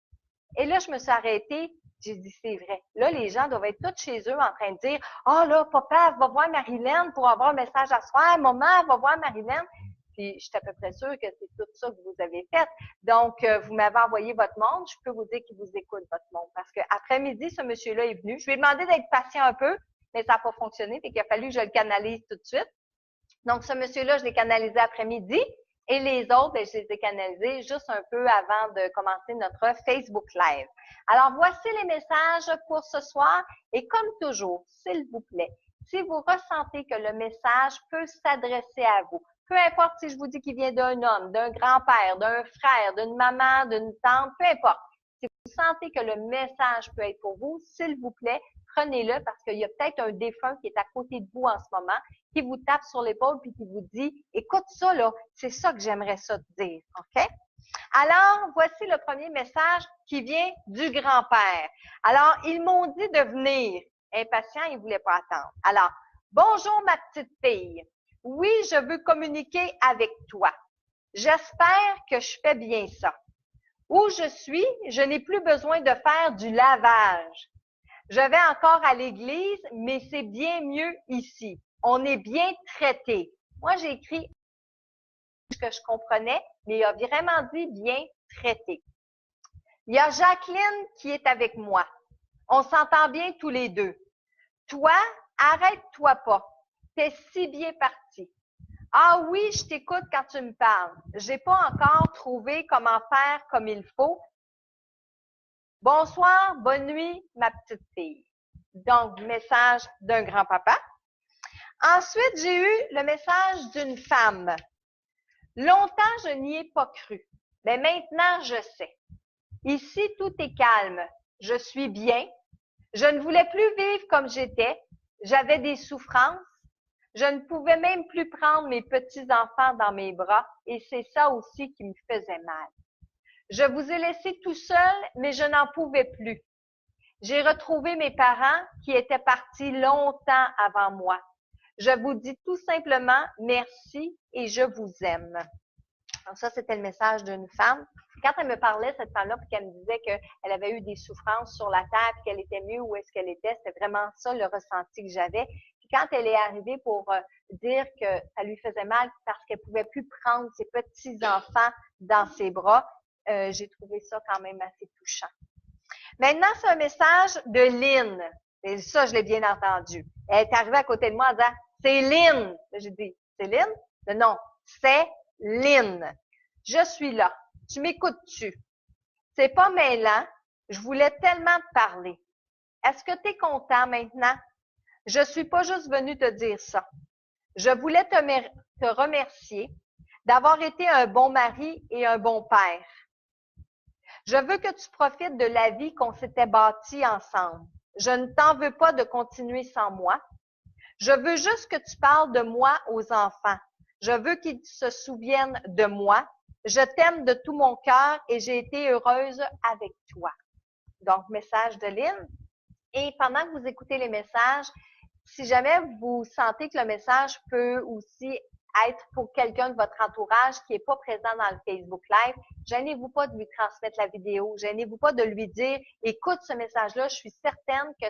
Et là, je me suis arrêtée. J'ai dit, c'est vrai. Là, les gens doivent être tous chez eux en train de dire, ah, là, papa, va voir Marilyn pour avoir un message à soir. Maman, va voir Marilyn. Puis, je suis à peu près sûre que c'est tout ça que vous avez fait. Donc, vous m'avez envoyé votre monde. Je peux vous dire qu'il vous écoute, votre monde. Parce que après-midi, ce monsieur-là est venu. Je lui ai demandé d'être patient un peu. Mais ça n'a pas fonctionné, fait qu'il a fallu que je le canalise tout de suite. Donc, ce monsieur-là, je l'ai canalisé après-midi et les autres, ben, je les ai canalisés juste un peu avant de commencer notre Facebook Live. Alors, voici les messages pour ce soir et comme toujours, s'il vous plaît, si vous ressentez que le message peut s'adresser à vous, peu importe si je vous dis qu'il vient d'un homme, d'un grand-père, d'un frère, d'une maman, d'une tante, peu importe. Si vous sentez que le message peut être pour vous, s'il vous plaît, prenez-le parce qu'il y a peut-être un défunt qui est à côté de vous en ce moment, qui vous tape sur l'épaule puis qui vous dit, écoute ça là, c'est ça que j'aimerais ça te dire, OK? Alors, voici le premier message qui vient du grand-père. Alors, ils m'ont dit de venir. Impatient, ils ne voulaient pas attendre. Alors, bonjour ma petite fille. Oui, je veux communiquer avec toi. J'espère que je fais bien ça. Où je suis, je n'ai plus besoin de faire du lavage. Je vais encore à l'église, mais c'est bien mieux ici. On est bien traité. Moi, j'ai écrit ce que je comprenais, mais il a vraiment dit bien traité. Il y a Jacqueline qui est avec moi. On s'entend bien tous les deux. Toi, arrête-toi pas. T'es si bien parti. Ah oui, je t'écoute quand tu me parles. J'ai pas encore trouvé comment faire comme il faut. Bonsoir, bonne nuit, ma petite fille. Donc, message d'un grand-papa. Ensuite, j'ai eu le message d'une femme. Longtemps, je n'y ai pas cru, mais maintenant, je sais. Ici, tout est calme. Je suis bien. Je ne voulais plus vivre comme j'étais. J'avais des souffrances. Je ne pouvais même plus prendre mes petits-enfants dans mes bras et c'est ça aussi qui me faisait mal. Je vous ai laissé tout seul, mais je n'en pouvais plus. J'ai retrouvé mes parents qui étaient partis longtemps avant moi. Je vous dis tout simplement merci et je vous aime. Donc ça, c'était le message d'une femme. Quand elle me parlait, cette femme-là, puis qu'elle me disait qu'elle avait eu des souffrances sur la terre, puis qu'elle était mieux où est-ce qu'elle était, c'était vraiment ça le ressenti que j'avais. Puis quand elle est arrivée pour dire que ça lui faisait mal parce qu'elle pouvait plus prendre ses petits-enfants dans ses bras, j'ai trouvé ça quand même assez touchant. Maintenant, c'est un message de Lynn. Et ça, je l'ai bien entendu. Elle est arrivée à côté de moi en disant « C'est Lynn ». J'ai dit « C'est Lynn » ? Non, c'est Lynn. Je suis là. Tu m'écoutes-tu? C'est pas mêlant. Je voulais tellement te parler. Est-ce que tu es content maintenant? Je suis pas juste venue te dire ça. Je voulais te remercier d'avoir été un bon mari et un bon père. Je veux que tu profites de la vie qu'on s'était bâtie ensemble. Je ne t'en veux pas de continuer sans moi. Je veux juste que tu parles de moi aux enfants. Je veux qu'ils se souviennent de moi. Je t'aime de tout mon cœur et j'ai été heureuse avec toi. Donc, message de Lynn. Et pendant que vous écoutez les messages, si jamais vous sentez que le message peut aussi être pour quelqu'un de votre entourage qui n'est pas présent dans le Facebook Live, gênez-vous pas de lui transmettre la vidéo, gênez-vous pas de lui dire « Écoute ce message-là, je suis certaine que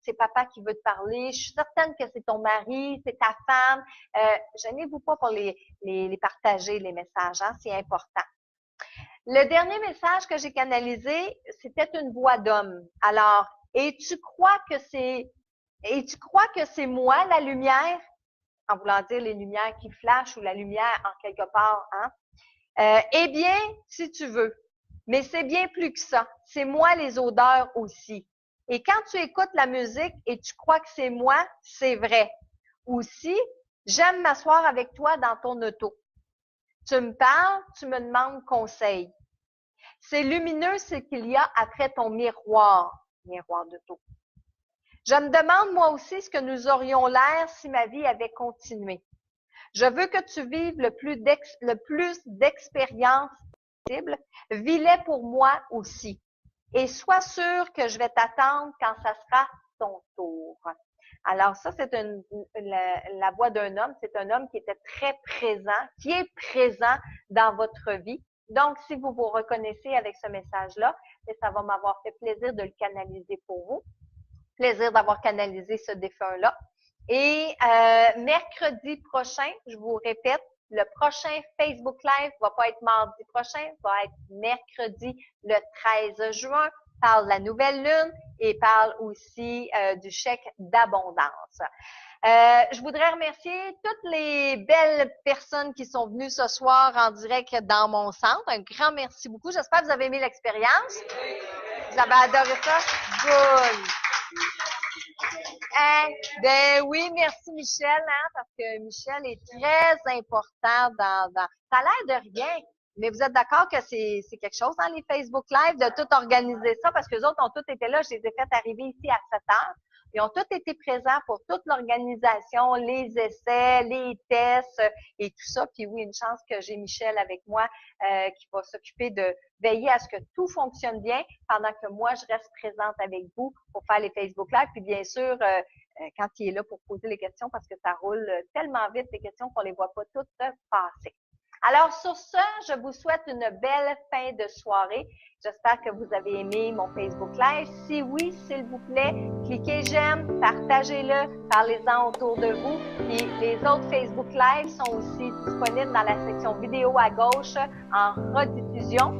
c'est papa qui veut te parler, je suis certaine que c'est ton mari, c'est ta femme. » Gênez-vous pas pour les partager, les messages, hein, c'est important. Le dernier message que j'ai canalisé, c'était une voix d'homme. Alors, et tu crois que c'est moi la lumière? En voulant dire les lumières qui flashent ou la lumière en quelque part, hein? Eh bien, si tu veux. Mais c'est bien plus que ça. C'est moi les odeurs aussi. Et quand tu écoutes la musique et tu crois que c'est moi, c'est vrai. Aussi, j'aime m'asseoir avec toi dans ton auto. Tu me parles, tu me demandes conseil. C'est lumineux ce qu'il y a après ton miroir d'auto. Je me demande moi aussi ce que nous aurions l'air si ma vie avait continué. Je veux que tu vives le plus d'expériences possible. Vis-les pour moi aussi. Et sois sûr que je vais t'attendre quand ça sera ton tour. Alors ça, c'est la voix d'un homme. C'est un homme qui était très présent, qui est présent dans votre vie. Donc, si vous vous reconnaissez avec ce message-là, ça va m'avoir fait plaisir de le canaliser pour vous. Plaisir d'avoir canalisé ce défunt-là. Et mercredi prochain, je vous répète, le prochain Facebook Live va pas être mardi prochain, va être mercredi le 13 juin. Parle de la nouvelle lune et parle aussi du chèque d'abondance. Je voudrais remercier toutes les belles personnes qui sont venues ce soir en direct dans mon centre. Un grand merci beaucoup. J'espère que vous avez aimé l'expérience. Vous avez adoré ça? Good! Ben oui, merci Michel, hein, parce que Michel est très important dans ça a l'air de rien, mais vous êtes d'accord que c'est quelque chose dans les Facebook Live de tout organiser ça, parce que les autres ont tous été là, je les ai fait arriver ici à 7 heures. Ils ont tous été présents pour toute l'organisation, les essais, les tests et tout ça. Puis oui, une chance que j'ai Michel avec moi qui va s'occuper de veiller à ce que tout fonctionne bien pendant que moi, je reste présente avec vous pour faire les Facebook Live. Puis bien sûr, quand il est là pour poser les questions parce que ça roule tellement vite, les questions qu'on les voit pas toutes passer. Alors, sur ce, je vous souhaite une belle fin de soirée. J'espère que vous avez aimé mon Facebook Live. Si oui, s'il vous plaît, cliquez j'aime, partagez-le, parlez-en autour de vous. Et les autres Facebook Live sont aussi disponibles dans la section vidéo à gauche en rediffusion.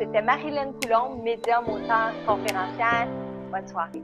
C'était Marilyn Coulombe, médium, auteure, conférencière. Bonne soirée.